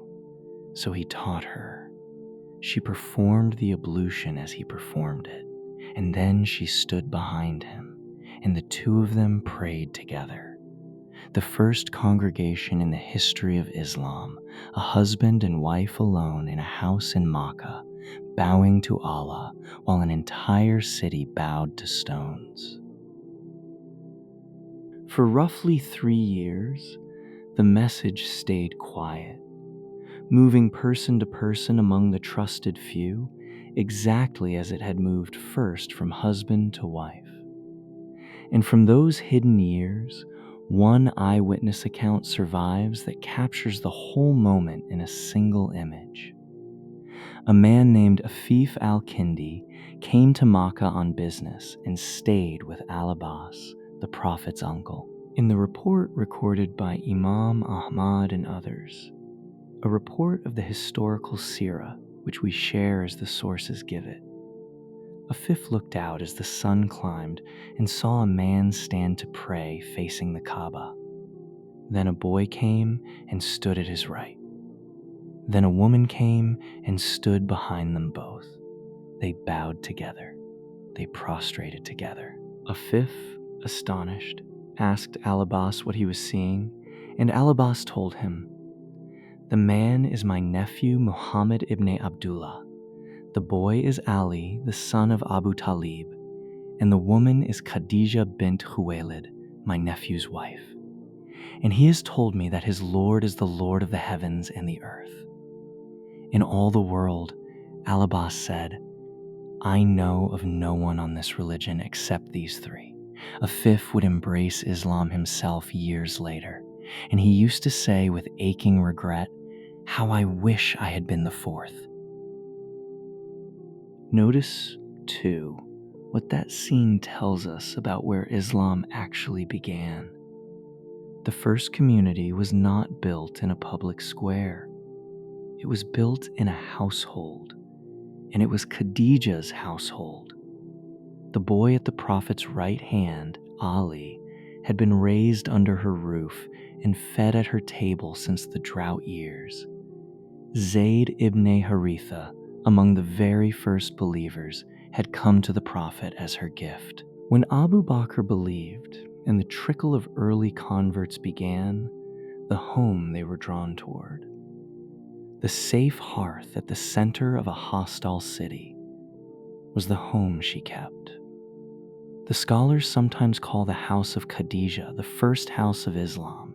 S1: So he taught her. She performed the ablution as he performed it, and then she stood behind him, and the two of them prayed together. The first congregation in the history of Islam, a husband and wife alone in a house in Makkah, bowing to Allah while an entire city bowed to stones. For roughly 3 years, the message stayed quiet, moving person to person among the trusted few, exactly as it had moved first from husband to wife. And from those hidden years, one eyewitness account survives that captures the whole moment in a single image. A man named Afif al-Kindi came to Makkah on business and stayed with Al-Abbas, the Prophet's uncle. In the report recorded by Imam Ahmad and others, a report of the historical seerah, which we share as the sources give it, Afif looked out as the sun climbed and saw a man stand to pray facing the Kaaba. Then a boy came and stood at his right. Then a woman came and stood behind them both. They bowed together. They prostrated together. Afif, astonished, asked Al-Abbas what he was seeing, and Al-Abbas told him, "The man is my nephew Muhammad ibn Abdullah. The boy is Ali, the son of Abu Talib, and the woman is Khadijah bint Khuwaylid, my nephew's wife. And he has told me that his Lord is the Lord of the heavens and the earth." In all the world, Al-Abbas said, "I know of no one on this religion except these three." Afif would embrace Islam himself years later, and he used to say with aching regret, "How I wish I had been the fourth." Notice, too, what that scene tells us about where Islam actually began. The first community was not built in a public square. It was built in a household, and it was Khadijah's household. The boy at the Prophet's right hand, Ali, had been raised under her roof and fed at her table since the drought years. Zayd ibn Haritha, among the very first believers, had come to the Prophet as her gift. When Abu Bakr believed and the trickle of early converts began, the home they were drawn toward, the safe hearth at the center of a hostile city, was the home she kept. The scholars sometimes call the house of Khadijah the first house of Islam,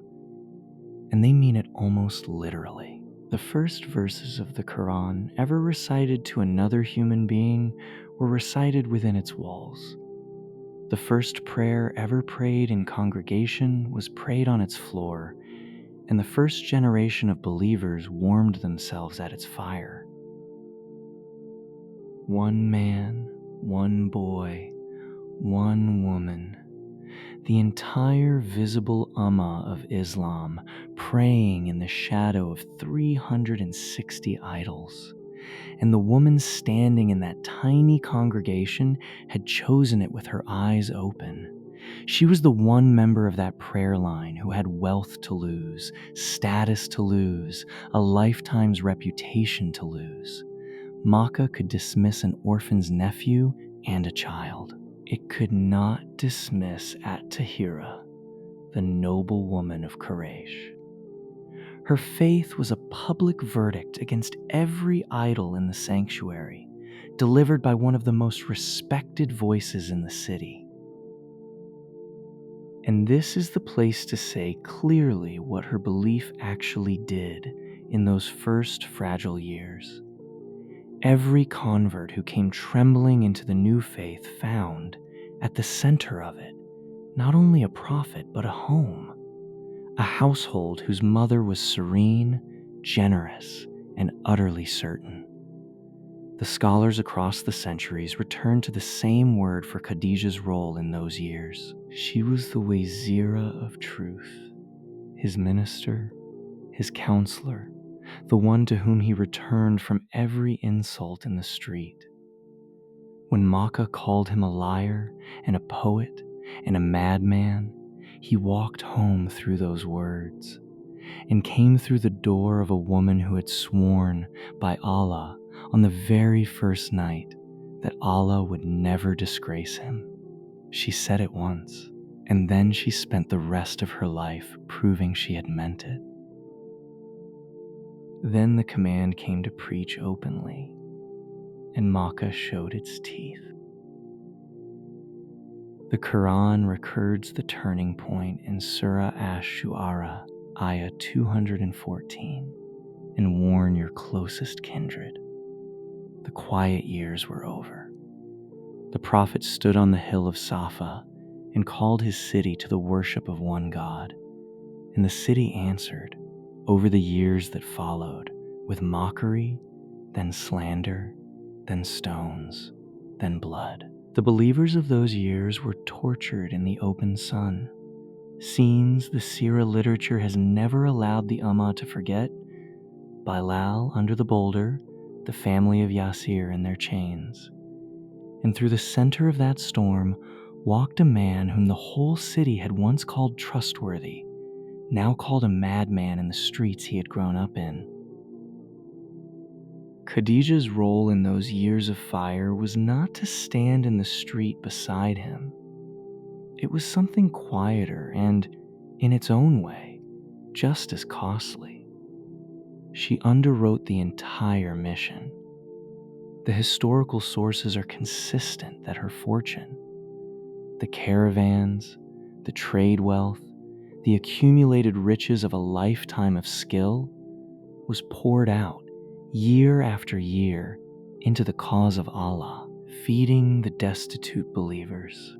S1: and they mean it almost literally. The first verses of the Qur'an ever recited to another human being were recited within its walls. The first prayer ever prayed in congregation was prayed on its floor, and the first generation of believers warmed themselves at its fire. One man, one boy, one woman, the entire visible Ummah of Islam praying in the shadow of 360 idols. And the woman standing in that tiny congregation had chosen it with her eyes open. She was the one member of that prayer line who had wealth to lose, status to lose, a lifetime's reputation to lose. Makkah could dismiss an orphan's nephew and a child. It could not dismiss At-Tahira, the noble woman of Quraysh. Her faith was a public verdict against every idol in the sanctuary, delivered by one of the most respected voices in the city. And this is the place to say clearly what her belief actually did in those first fragile years. Every convert who came trembling into the new faith found, at the center of it, not only a prophet but a home, a household whose mother was serene, generous, and utterly certain. The scholars across the centuries return to the same word for Khadijah's role in those years. She was the Wazira of truth, his minister, his counselor, the one to whom he returned from every insult in the street. When Makkah called him a liar and a poet and a madman, he walked home through those words and came through the door of a woman who had sworn by Allah on the very first night that Allah would never disgrace him. She said it once, and then she spent the rest of her life proving she had meant it. Then the command came to preach openly, and Makkah showed its teeth. The Qur'an records the turning point in Surah Ash-Shu'ara, Ayah 214, and warn your closest kindred. The quiet years were over. The Prophet stood on the hill of Safa and called his city to the worship of one God, and the city answered over the years that followed with mockery, then slander, then stones, then blood. The believers of those years were tortured in the open sun. Scenes the Sirah literature has never allowed the Ummah to forget. Bilal under the boulder, the family of Yasir in their chains. And through the center of that storm walked a man whom the whole city had once called trustworthy, now called a madman in the streets he had grown up in. Khadijah's role in those years of fire was not to stand in the street beside him. It was something quieter and, in its own way, just as costly. She underwrote the entire mission. The historical sources are consistent that her fortune, the caravans, the trade wealth, the accumulated riches of a lifetime of skill, was poured out year after year into the cause of Allah, feeding the destitute believers,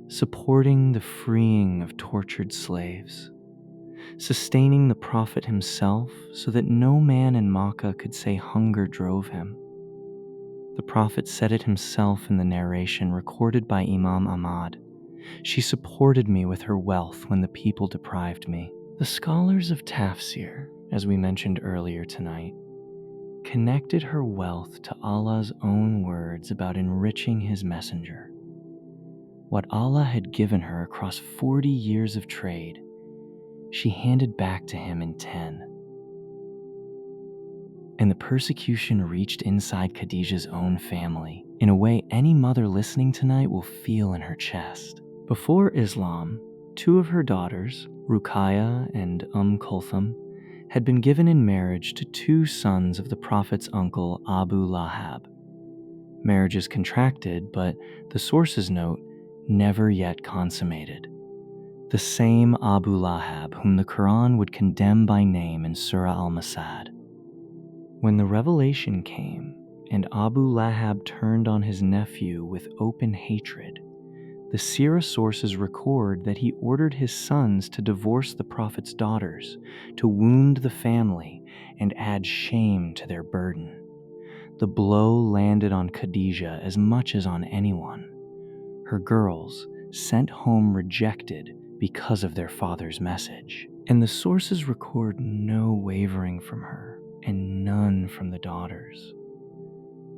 S1: supporting the freeing of tortured slaves, sustaining the Prophet himself so that no man in Makkah could say hunger drove him. The Prophet said it himself in the narration recorded by Imam Ahmad. She supported me with her wealth when the people deprived me. The scholars of Tafsir, as we mentioned earlier tonight, connected her wealth to Allah's own words about enriching his messenger. What Allah had given her across 40 years of trade, she handed back to him in 10. And the persecution reached inside Khadijah's own family in a way any mother listening tonight will feel in her chest. Before Islam, 2 of her daughters, Ruqayya and Kulthum, had been given in marriage to 2 sons of the Prophet's uncle Abu Lahab. Marriages contracted, but the sources note, never yet consummated. The same Abu Lahab whom the Qur'an would condemn by name in Surah Al-Masad. When the revelation came and Abu Lahab turned on his nephew with open hatred, The Sirah sources record that he ordered his sons to divorce the Prophet's daughters, to wound the family and add shame to their burden. The blow landed on Khadijah as much as on anyone. Her girls, sent home rejected because of their father's message. And the sources record no wavering from her, and none from the daughters.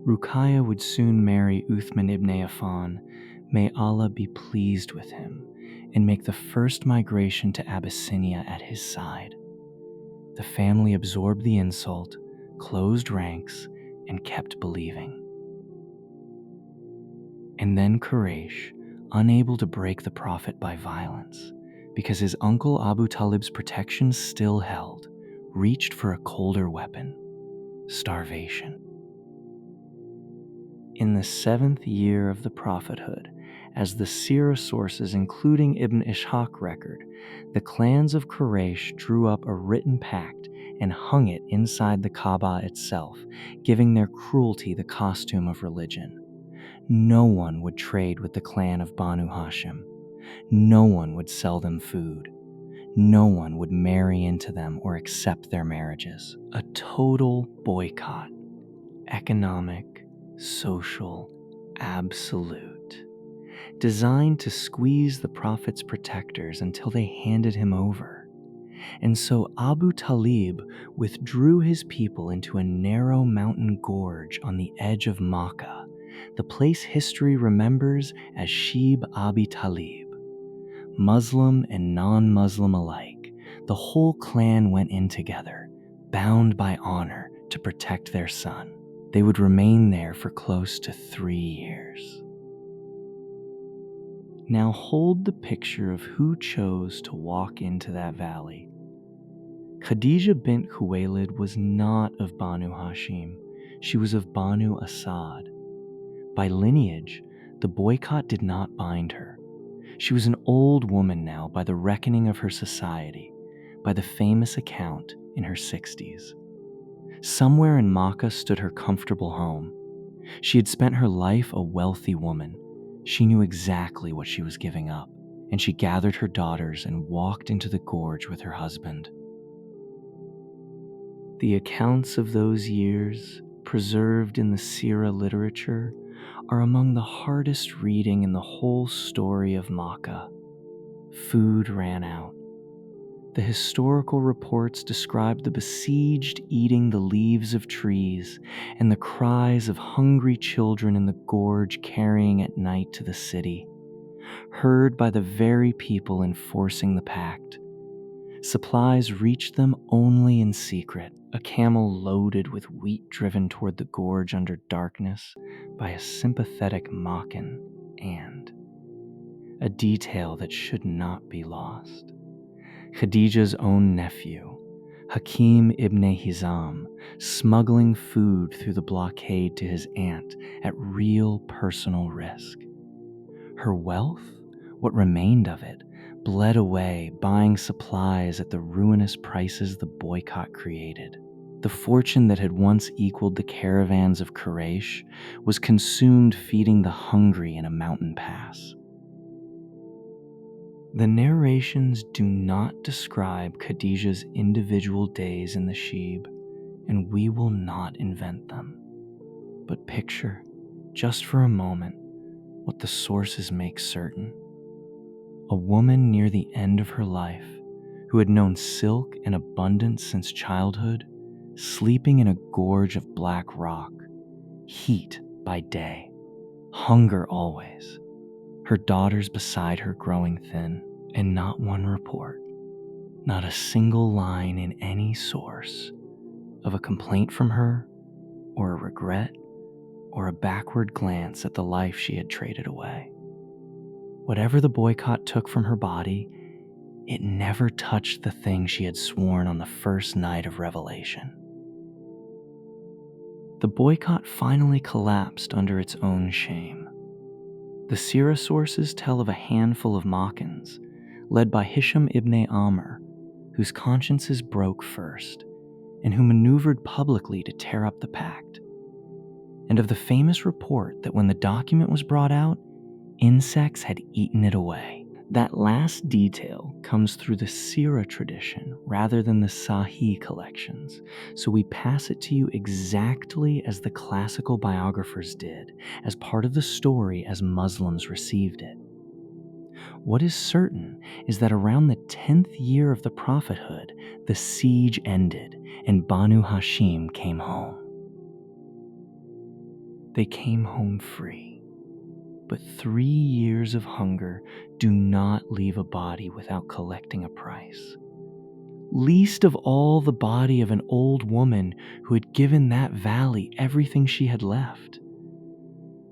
S1: Ruqayya would soon marry Uthman ibn Affan, may Allah be pleased with him, and make the first migration to Abyssinia at his side. The family absorbed the insult, closed ranks, and kept believing. And then Quraysh, unable to break the Prophet by violence, because his uncle Abu Talib's protection still held, reached for a colder weapon: starvation. In the 7th year of the prophethood, as the Sirah sources including Ibn Ishaq record, the clans of Quraysh drew up a written pact and hung it inside the Kaaba itself, giving their cruelty the costume of religion. No one would trade with the clan of Banu Hashim. No one would sell them food. No one would marry into them or accept their marriages. A total boycott. Economic, social, absolute. Designed to squeeze the Prophet's protectors until they handed him over. And so Abu Talib withdrew his people into a narrow mountain gorge on the edge of Makkah, the place history remembers as Shib Abi Talib. Muslim and non-Muslim alike, the whole clan went in together, bound by honor to protect their son. They would remain there for close to 3 years. Now hold the picture of who chose to walk into that valley. Khadijah bint Khuwaylid was not of Banu Hashim. She was of Banu Asad. By lineage, the boycott did not bind her. She was an old woman now by the reckoning of her society, by the famous account in her 60s. Somewhere in Makkah stood her comfortable home. She had spent her life a wealthy woman. She knew exactly what she was giving up, and she gathered her daughters and walked into the gorge with her husband. The accounts of those years, preserved in the Sirah literature, are among the hardest reading in the whole story of Makkah. Food ran out. The historical reports described the besieged eating the leaves of trees and the cries of hungry children in the gorge carrying at night to the city, heard by the very people enforcing the pact. Supplies reached them only in secret, a camel loaded with wheat driven toward the gorge under darkness by a sympathetic Makkan, and a detail that should not be lost. Khadijah's own nephew, Hakim ibn Hizam, smuggling food through the blockade to his aunt at real personal risk. Her wealth, what remained of it, bled away buying supplies at the ruinous prices the boycott created. The fortune that had once equaled the caravans of Quraysh was consumed feeding the hungry in a mountain pass. The narrations do not describe Khadijah's individual days in the Shib, and we will not invent them. But picture, just for a moment, what the sources make certain. A woman near the end of her life, who had known silk and abundance since childhood, sleeping in a gorge of black rock, heat by day, hunger always, her daughters beside her growing thin, and not one report, not a single line in any source of a complaint from her, or a regret, or a backward glance at the life she had traded away. Whatever the boycott took from her body, it never touched the thing she had sworn on the first night of revelation. The boycott finally collapsed under its own shame. The Sirah sources tell of a handful of Makkans, led by Hisham ibn Amr, whose consciences broke first, and who maneuvered publicly to tear up the pact. And of the famous report that when the document was brought out, Insects had eaten it away. That last detail comes through the Sirah tradition rather than the Sahih collections, so we pass it to you exactly as the classical biographers did, as part of the story as Muslims received it. What is certain is that around the 10th year of the prophethood, the siege ended and Banu Hashim came home. They came home free. But 3 years of hunger do not leave a body without collecting a price. Least of all the body of an old woman who had given that valley everything she had left.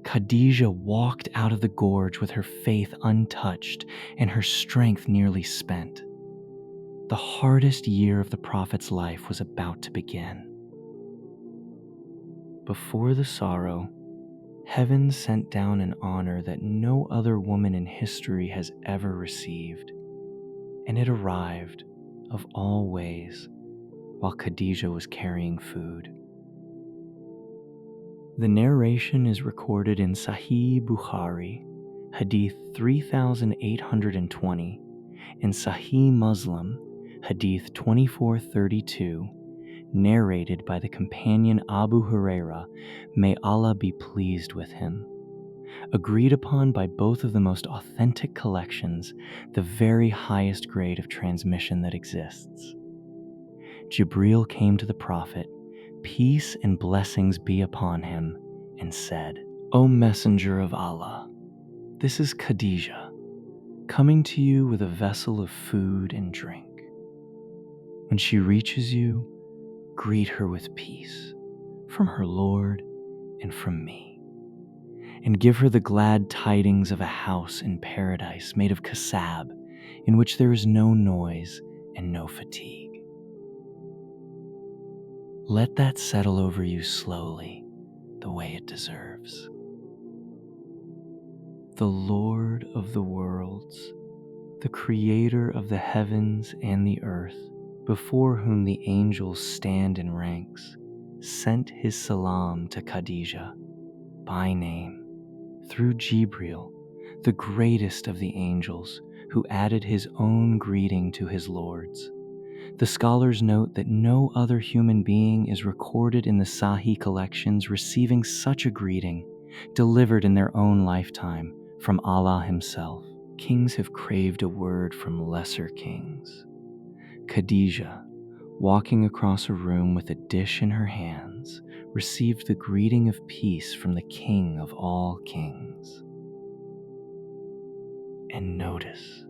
S1: Khadijah walked out of the gorge with her faith untouched and her strength nearly spent. The hardest year of the prophet's life was about to begin. Before the sorrow, heaven sent down an honor that no other woman in history has ever received, and it arrived, of all ways, while Khadijah was carrying food. The narration is recorded in Sahih Bukhari, Hadith 3820, and Sahih Muslim, Hadith 2432, narrated by the companion Abu Huraira, may Allah be pleased with him. Agreed upon by both of the most authentic collections, the very highest grade of transmission that exists. Jibreel came to the Prophet, peace and blessings be upon him, and said, "O Messenger of Allah, this is Khadijah, coming to you with a vessel of food and drink. When she reaches you, greet her with peace, from her Lord and from me, and give her the glad tidings of a house in paradise made of kasab, in which there is no noise and no fatigue. Let that settle over you slowly, the way it deserves. The Lord of the worlds, the creator of the heavens and the earth, before whom the angels stand in ranks, sent his salam to Khadijah, by name, through Jibreel, the greatest of the angels, who added his own greeting to his Lord's. The scholars note that no other human being is recorded in the Sahih collections receiving such a greeting, delivered in their own lifetime from Allah himself. Kings have craved a word from lesser kings. Khadijah, walking across a room with a dish in her hands, received the greeting of peace from the King of all kings. And notice,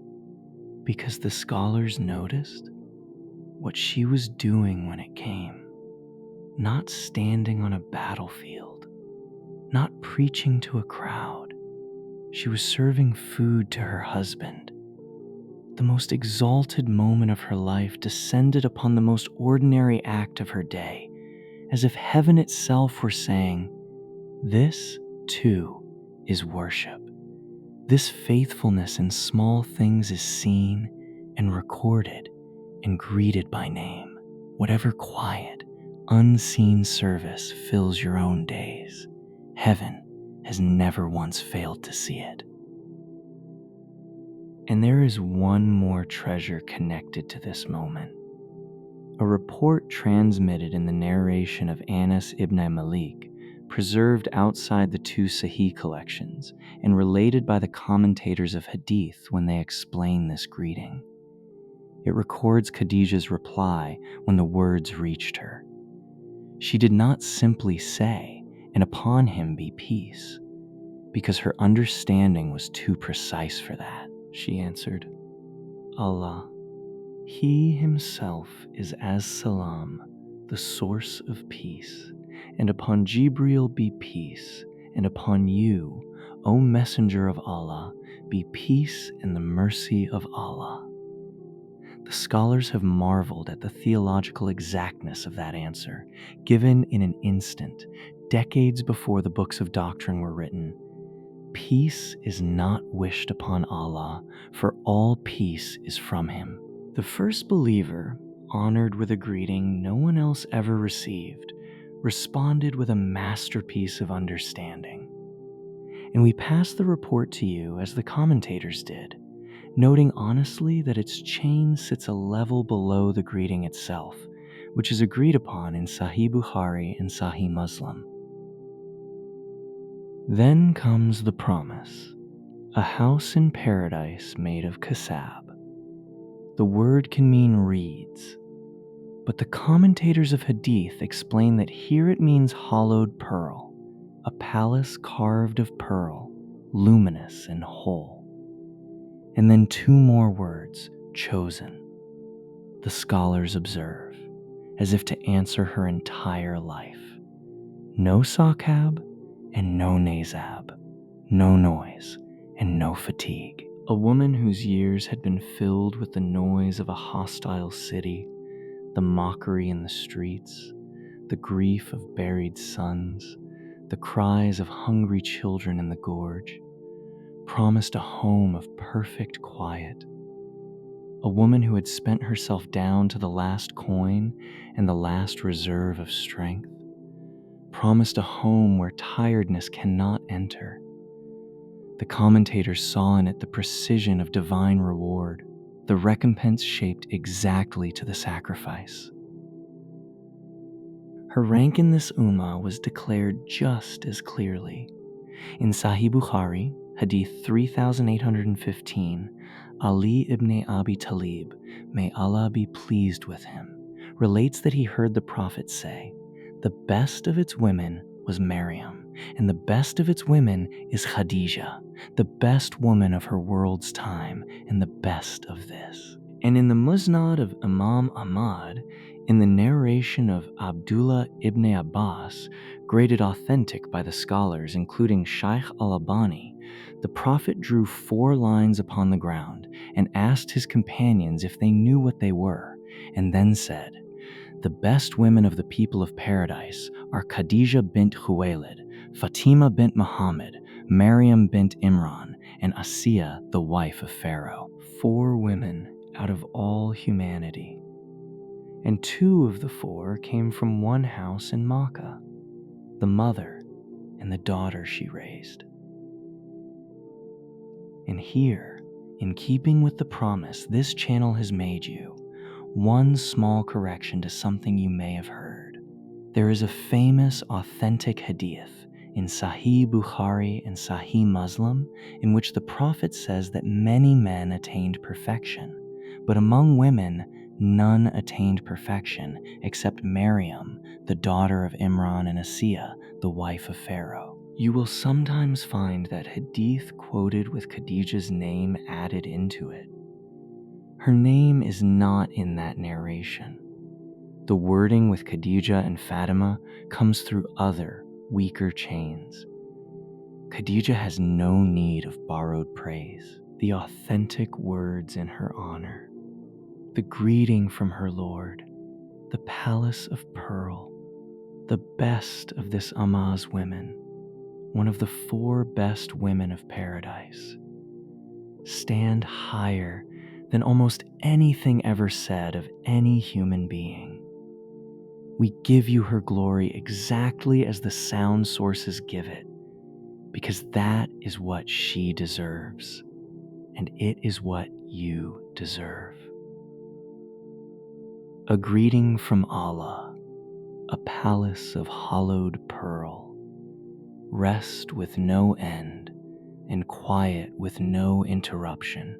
S1: because the scholars noticed what she was doing when it came, not standing on a battlefield, not preaching to a crowd. She was serving food to her husband. The most exalted moment of her life descended upon the most ordinary act of her day, as if heaven itself were saying, "This, too, is worship. This faithfulness in small things is seen and recorded and greeted by name. Whatever quiet, unseen service fills your own days, heaven has never once failed to see it." And there is one more treasure connected to this moment. A report transmitted in the narration of Anas ibn Malik, preserved outside the two Sahih collections and related by the commentators of Hadith when they explain this greeting. It records Khadijah's reply when the words reached her. She did not simply say, "And upon him be peace," because her understanding was too precise for that. She answered, "Allah, He himself is as salam, the source of peace, and upon Jibreel be peace, and upon you, O Messenger of Allah, be peace and the mercy of Allah." The scholars have marveled at the theological exactness of that answer, given in an instant, decades before the books of doctrine were written. Peace is not wished upon Allah, for all peace is from Him. The first believer, honored with a greeting no one else ever received, responded with a masterpiece of understanding. and we pass the report to you as the commentators did, noting honestly that its chain sits a level below the greeting itself, which is agreed upon in Sahih Bukhari and Sahih Muslim. Then comes the promise, a house in paradise made of kasab. The word can mean reeds, but the commentators of Hadith explain that here it means hollowed pearl, a palace carved of pearl, luminous and whole. And then two more words, chosen. The scholars observe, as if to answer her entire life. No sakab and no nazab, no noise and no fatigue. A woman whose years had been filled with the noise of a hostile city, the mockery in the streets, the grief of buried sons, the cries of hungry children in the gorge, promised a home of perfect quiet. A woman who had spent herself down to the last coin and the last reserve of strength, promised a home where tiredness cannot enter. The commentators saw in it the precision of divine reward, the recompense shaped exactly to the sacrifice. Her rank in this Ummah was declared just as clearly. In Sahih Bukhari, Hadith 3815, Ali ibn Abi Talib, may Allah be pleased with him, relates that he heard the Prophet say, "The best of its women was Maryam, and the best of its women is Khadijah, the best woman of her world's time, and the best of this." And in the Musnad of Imam Ahmad, in the narration of Abdullah ibn Abbas, graded authentic by the scholars, including Shaykh al-Albani, the Prophet drew 4 lines upon the ground and asked his companions if they knew what they were, and then said, "The best women of the people of paradise are Khadijah bint Khuwaylid, Fatima bint Muhammad, Maryam bint Imran, and Asiya, the wife of Pharaoh." 4 women out of all humanity. And 2 of the 4 came from one house in Makkah, the mother and the daughter she raised. And here, in keeping with the promise this channel has made you, one small correction to something you may have heard. There is a famous authentic hadith in Sahih Bukhari and Sahih Muslim in which the Prophet says that many men attained perfection, but among women none attained perfection except Maryam, the daughter of Imran, and Asiya, the wife of Pharaoh. You will sometimes find that hadith quoted with Khadijah's name added into it. Her name is not in that narration. The wording with Khadijah and Fatima comes through other, weaker chains. Khadijah has no need of borrowed praise. The authentic words in her honor, the greeting from her Lord, the palace of pearl, the best of this Ummah's women, one of the 4 best women of paradise, stand higher than almost anything ever said of any human being. We give you her glory exactly as the sound sources give it, because that is what she deserves, and it is what you deserve. A greeting from Allah, a palace of hollowed pearl, rest with no end and quiet with no interruption.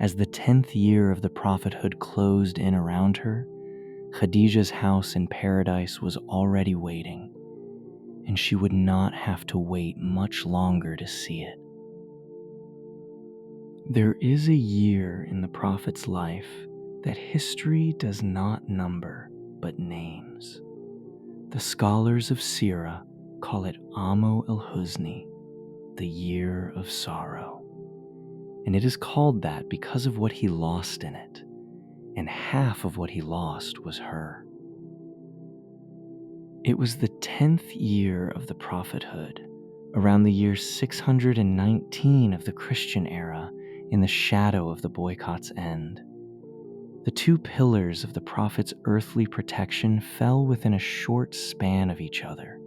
S1: As the 10th year of the prophethood closed in around her, Khadijah's house in paradise was already waiting, and she would not have to wait much longer to see it. There is a year in the Prophet's life that history does not number but names. The scholars of Sirah call it Amu al-Huzni, the year of sorrow. And it is called that because of what he lost in it, and half of what he lost was her. It was the 10th year of the prophethood, around the year 619 of the Christian era, in the shadow of the boycott's end. The 2 pillars of the Prophet's earthly protection fell within a short span of each other.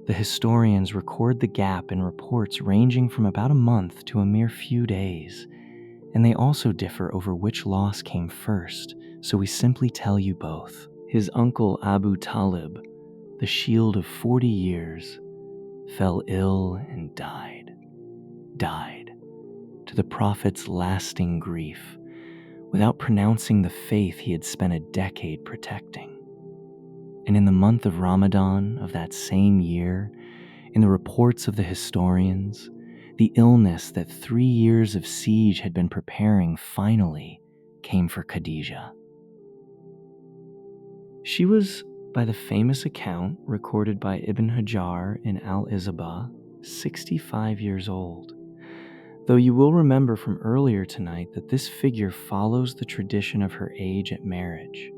S1: The historians record the gap in reports ranging from about a month to a mere few days, and they also differ over which loss came first, so we simply tell you both. His uncle Abu Talib, the shield of 40 years, fell ill and died. To the Prophet's lasting grief, without pronouncing the faith he had spent a decade protecting. And in the month of Ramadan of that same year, in the reports of the historians, the illness that 3 years of siege had been preparing finally came for Khadijah. She was, by the famous account recorded by Ibn Hajar in Al-Isabah, 65 years old. Though you will remember from earlier tonight that this figure follows the tradition of her age at marriage,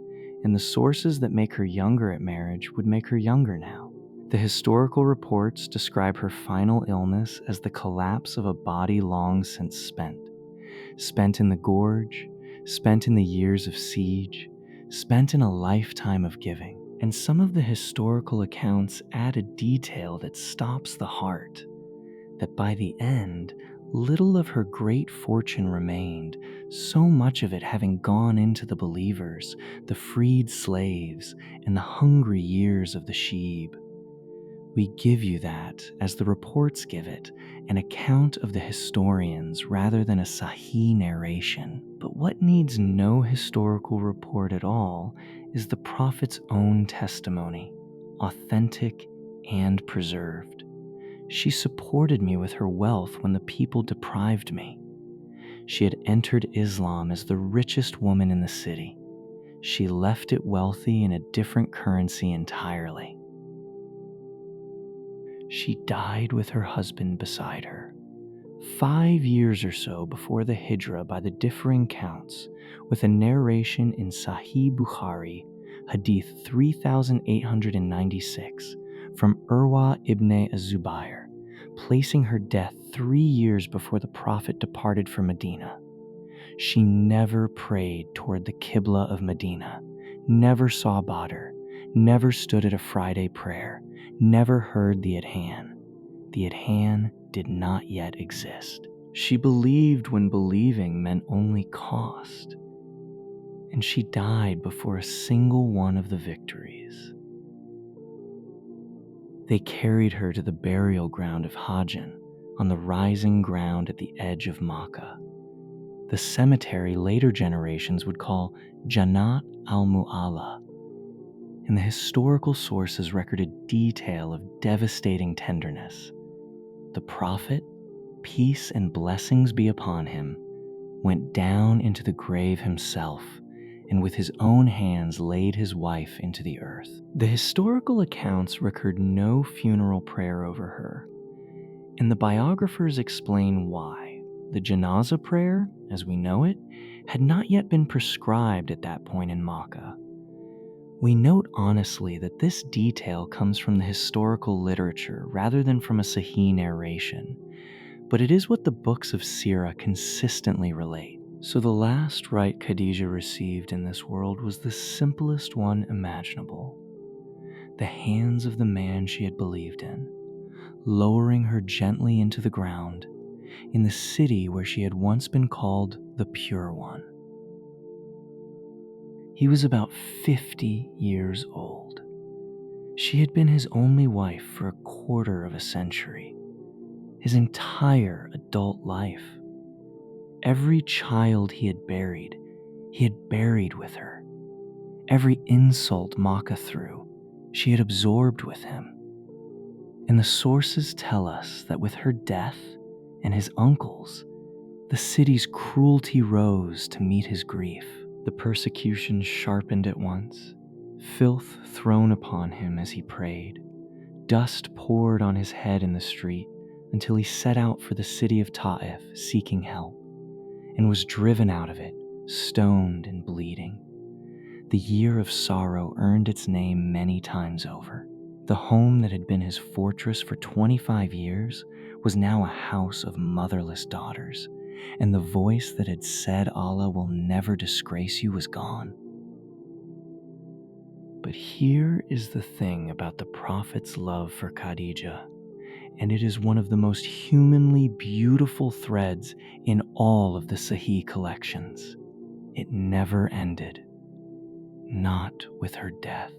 S1: and the sources that make her younger at marriage would make her younger now. The historical reports describe her final illness as the collapse of a body long since spent in the gorge, spent in the years of siege, spent in a lifetime of giving. And some of the historical accounts add a detail that stops the heart, that by the end, little of her great fortune remained, so much of it having gone into the believers, the freed slaves, and the hungry years of the sheep. We give you that, as the reports give it, an account of the historians rather than a Sahih narration. But what needs no historical report at all is the Prophet's own testimony, authentic and preserved. She supported me with her wealth when the people deprived me. She had entered Islam as the richest woman in the city. She left it wealthy in a different currency entirely. She died with her husband beside her, 5 years or so before the Hijrah by the differing counts, with a narration in Sahih Bukhari, Hadith 3896, from Urwa ibn az-Zubayr, placing her death 3 years before the Prophet departed for Medina. She never prayed toward the Qibla of Medina, never saw Badr, never stood at a Friday prayer, never heard the Adhan. The Adhan did not yet exist. She believed when believing meant only cost, and she died before a single one of the victories. They carried her to the burial ground of Hajjan on the rising ground at the edge of Makkah. The cemetery later generations would call Jannat al-Mu'alla, and the historical sources record a detail of devastating tenderness. The Prophet, peace and blessings be upon him, went down into the grave himself, and with his own hands laid his wife into the earth. The historical accounts record no funeral prayer over her, and the biographers explain why. The janazah prayer, as we know it, had not yet been prescribed at that point in Makkah. We note honestly that this detail comes from the historical literature rather than from a Sahih narration, but it is what the books of Sirah consistently relate. So the last rite Khadijah received in this world was the simplest one imaginable. The hands of the man she had believed in, lowering her gently into the ground, in the city where she had once been called the Pure One. He was about 50 years old. She had been his only wife for a quarter of a century, his entire adult life. Every child he had buried with her. Every insult Makkah threw, she had absorbed with him. And the sources tell us that with her death and his uncle's, the city's cruelty rose to meet his grief. The persecution sharpened at once, filth thrown upon him as he prayed, dust poured on his head in the street until he set out for the city of Ta'if seeking help, and was driven out of it, stoned and bleeding. The year of sorrow earned its name many times over. The home that had been his fortress for 25 years was now a house of motherless daughters, and the voice that had said Allah will never disgrace you was gone. But here is the thing about the Prophet's love for Khadijah, and it is one of the most humanly beautiful threads in all of the Sahih collections. It never ended. Not with her death,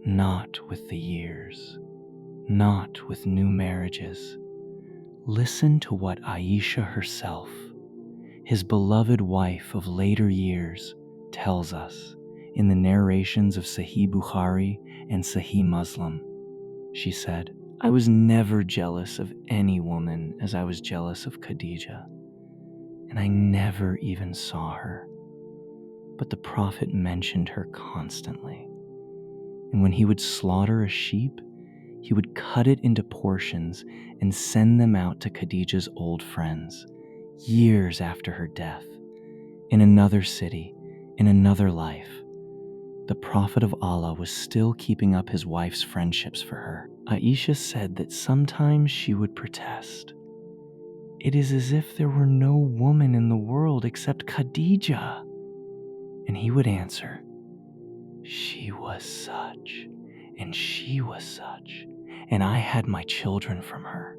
S1: not with the years, not with new marriages. Listen to what Aisha herself, his beloved wife of later years, tells us in the narrations of Sahih Bukhari and Sahih Muslim. She said, "I was never jealous of any woman as I was jealous of Khadijah, and I never even saw her. But the Prophet mentioned her constantly, and when he would slaughter a sheep, he would cut it into portions and send them out to Khadijah's old friends, years after her death, in another city, in another life. The Prophet of Allah was still keeping up his wife's friendships for her." Aisha said that sometimes she would protest. "It is as if there were no woman in the world except Khadijah." And he would answer, "She was such, and she was such, and I had my children from her."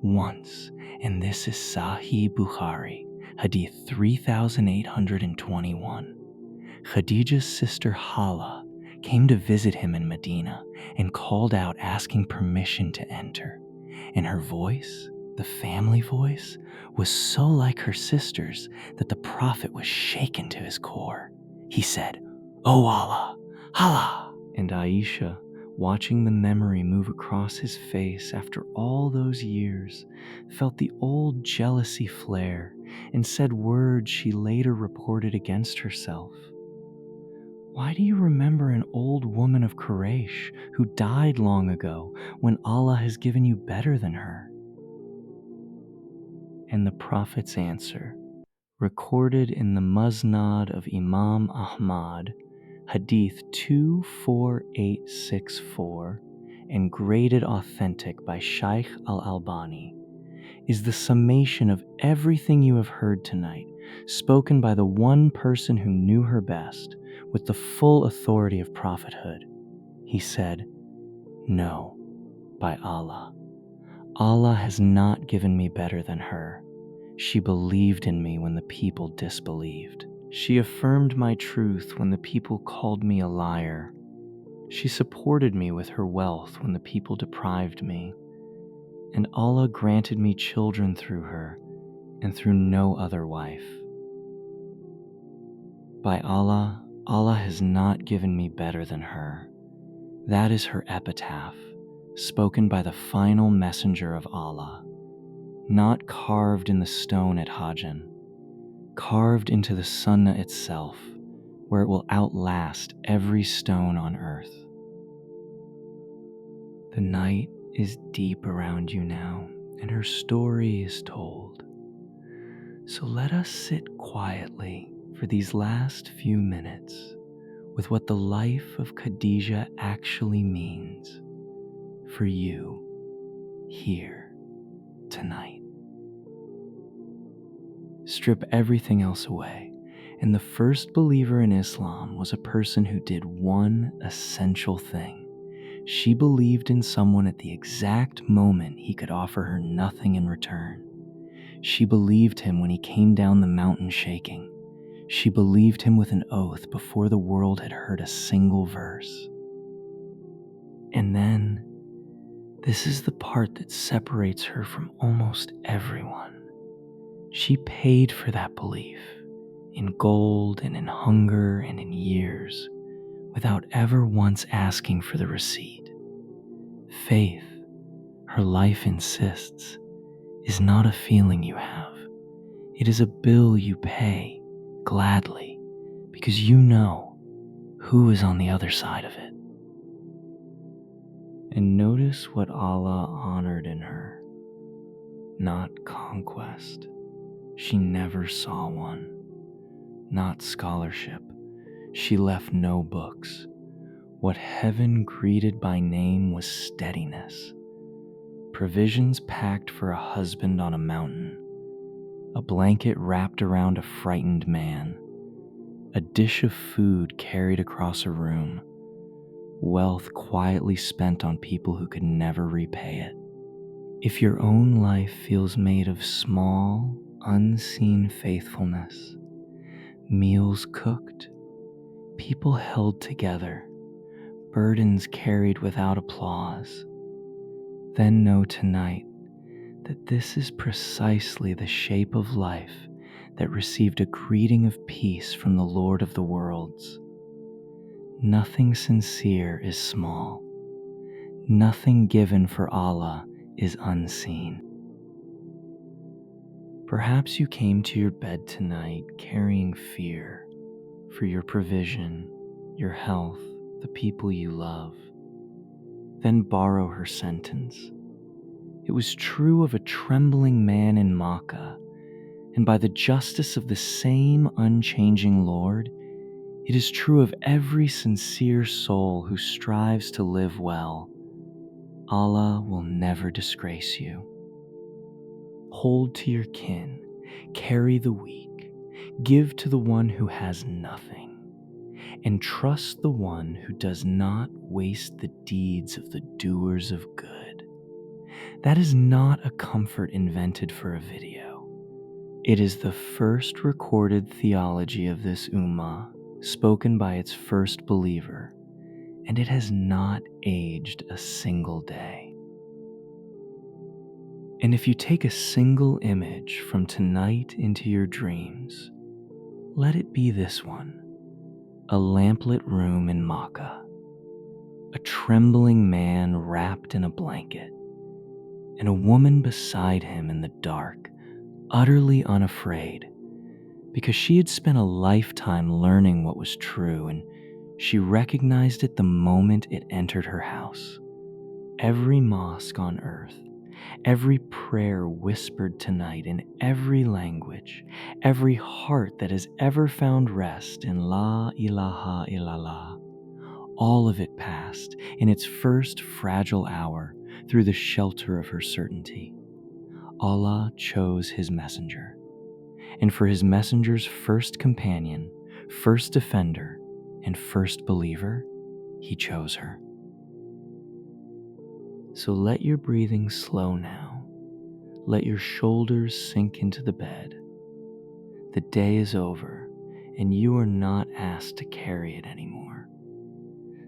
S1: Once, and this is Sahih Bukhari, Hadith 3821, Khadijah's sister Hala came to visit him in Medina and called out asking permission to enter. And her voice, the family voice, was so like her sister's that the Prophet was shaken to his core. He said, "Oh Allah, Hala!" And Aisha, watching the memory move across his face after all those years, felt the old jealousy flare and said words she later reported against herself. "Why do you remember an old woman of Quraysh who died long ago when Allah has given you better than her?" And the Prophet's answer, recorded in the Musnad of Imam Ahmad, Hadith 24864, and graded authentic by Shaykh al-Albani, is the summation of everything you have heard tonight, spoken by the one person who knew her best, with the full authority of prophethood. He said, "No, by Allah. Allah has not given me better than her. She believed in me when the people disbelieved. She affirmed my truth when the people called me a liar. She supported me with her wealth when the people deprived me. And Allah granted me children through her and through no other wife. By Allah, Allah has not given me better than her." That is her epitaph, spoken by the final messenger of Allah, not carved in the stone at Hajjan, carved into the Sunnah itself, where it will outlast every stone on earth. The night is deep around you now, and her story is told. So let us sit quietly for these last few minutes with what the life of Khadijah actually means for you here tonight. Strip everything else away, and the first believer in Islam was a person who did one essential thing. She believed in someone at the exact moment he could offer her nothing in return. She believed him when he came down the mountain shaking. She believed him with an oath before the world had heard a single verse. And then, this is the part that separates her from almost everyone. She paid for that belief, in gold and in hunger and in years, without ever once asking for the receipt. Faith, her life insists, is not a feeling you have. It is a bill you pay gladly because you know who is on the other side of it. And notice what Allah honored in her. Not conquest. She never saw one. Not scholarship. She left no books. What heaven greeted by name was steadiness. Provisions packed for a husband on a mountain. A blanket wrapped around a frightened man. a dish of food carried across a room, wealth quietly spent on people who could never repay it. If your own life feels made of small, unseen faithfulness, meals cooked, people held together, burdens carried without applause, then know tonight that this is precisely the shape of life that received a greeting of peace from the Lord of the worlds. Nothing sincere is small. Nothing given for Allah is unseen. Perhaps you came to your bed tonight carrying fear for your provision, your health, the people you love. Then borrow her sentence. It was true of a trembling man in Makkah, and by the justice of the same unchanging Lord, it is true of every sincere soul who strives to live well. Allah will never disgrace you. Hold to your kin, carry the weak, give to the one who has nothing, and trust the one who does not waste the deeds of the doers of good. That is not a comfort invented for a video. It is the first recorded theology of this Ummah, spoken by its first believer, and it has not aged a single day. And if you take a single image from tonight into your dreams, let it be this one: a lamplit room in Makkah, a trembling man wrapped in a blanket, and a woman beside him in the dark, utterly unafraid, because she had spent a lifetime learning what was true, and she recognized it the moment it entered her house. Every mosque on earth, every prayer whispered tonight in every language, every heart that has ever found rest in La ilaha illallah, all of it passed in its first fragile hour through the shelter of her certainty. Allah chose his messenger, and for his messenger's first companion, first defender, and first believer, he chose her. So let your breathing slow now. Let your shoulders sink into the bed. The day is over, and you are not asked to carry it anymore.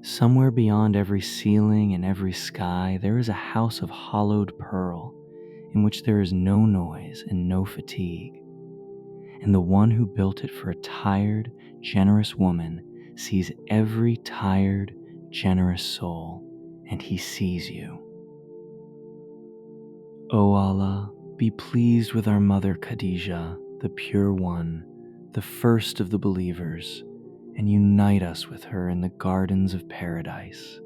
S1: Somewhere beyond every ceiling and every sky, there is a house of hollowed pearl in which there is no noise and no fatigue. And the one who built it for a tired, generous woman sees every tired, generous soul, and he sees you. O Allah, be pleased with our mother Khadijah, the pure one, the first of the believers, and unite us with her in the gardens of paradise.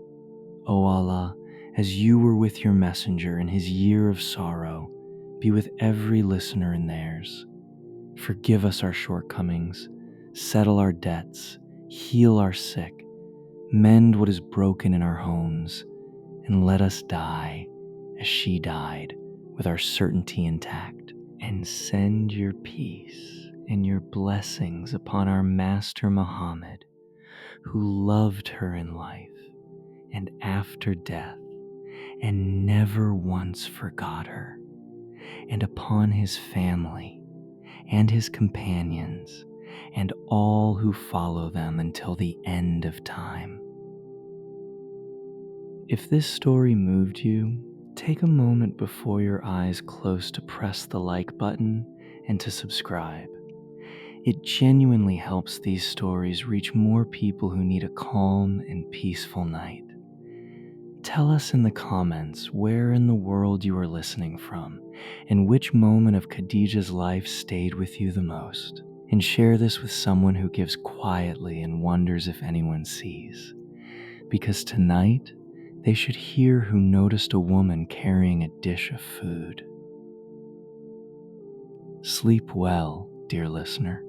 S1: O Allah, as you were with your messenger in his year of sorrow, be with every listener in theirs. Forgive us our shortcomings, settle our debts, heal our sick, mend what is broken in our homes, and let us die as she died, with our certainty intact, and send your peace and your blessings upon our Master Muhammad, who loved her in life and after death, and never once forgot her, and upon his family and his companions, and all who follow them until the end of time. If this story moved you, take a moment before your eyes close to press the like button and to subscribe. It genuinely helps these stories reach more people who need a calm and peaceful night. Tell us in the comments where in the world you are listening from and which moment of Khadijah's life stayed with you the most. And share this with someone who gives quietly and wonders if anyone sees. Because tonight, they should hear who noticed a woman carrying a dish of food. Sleep well, dear listener.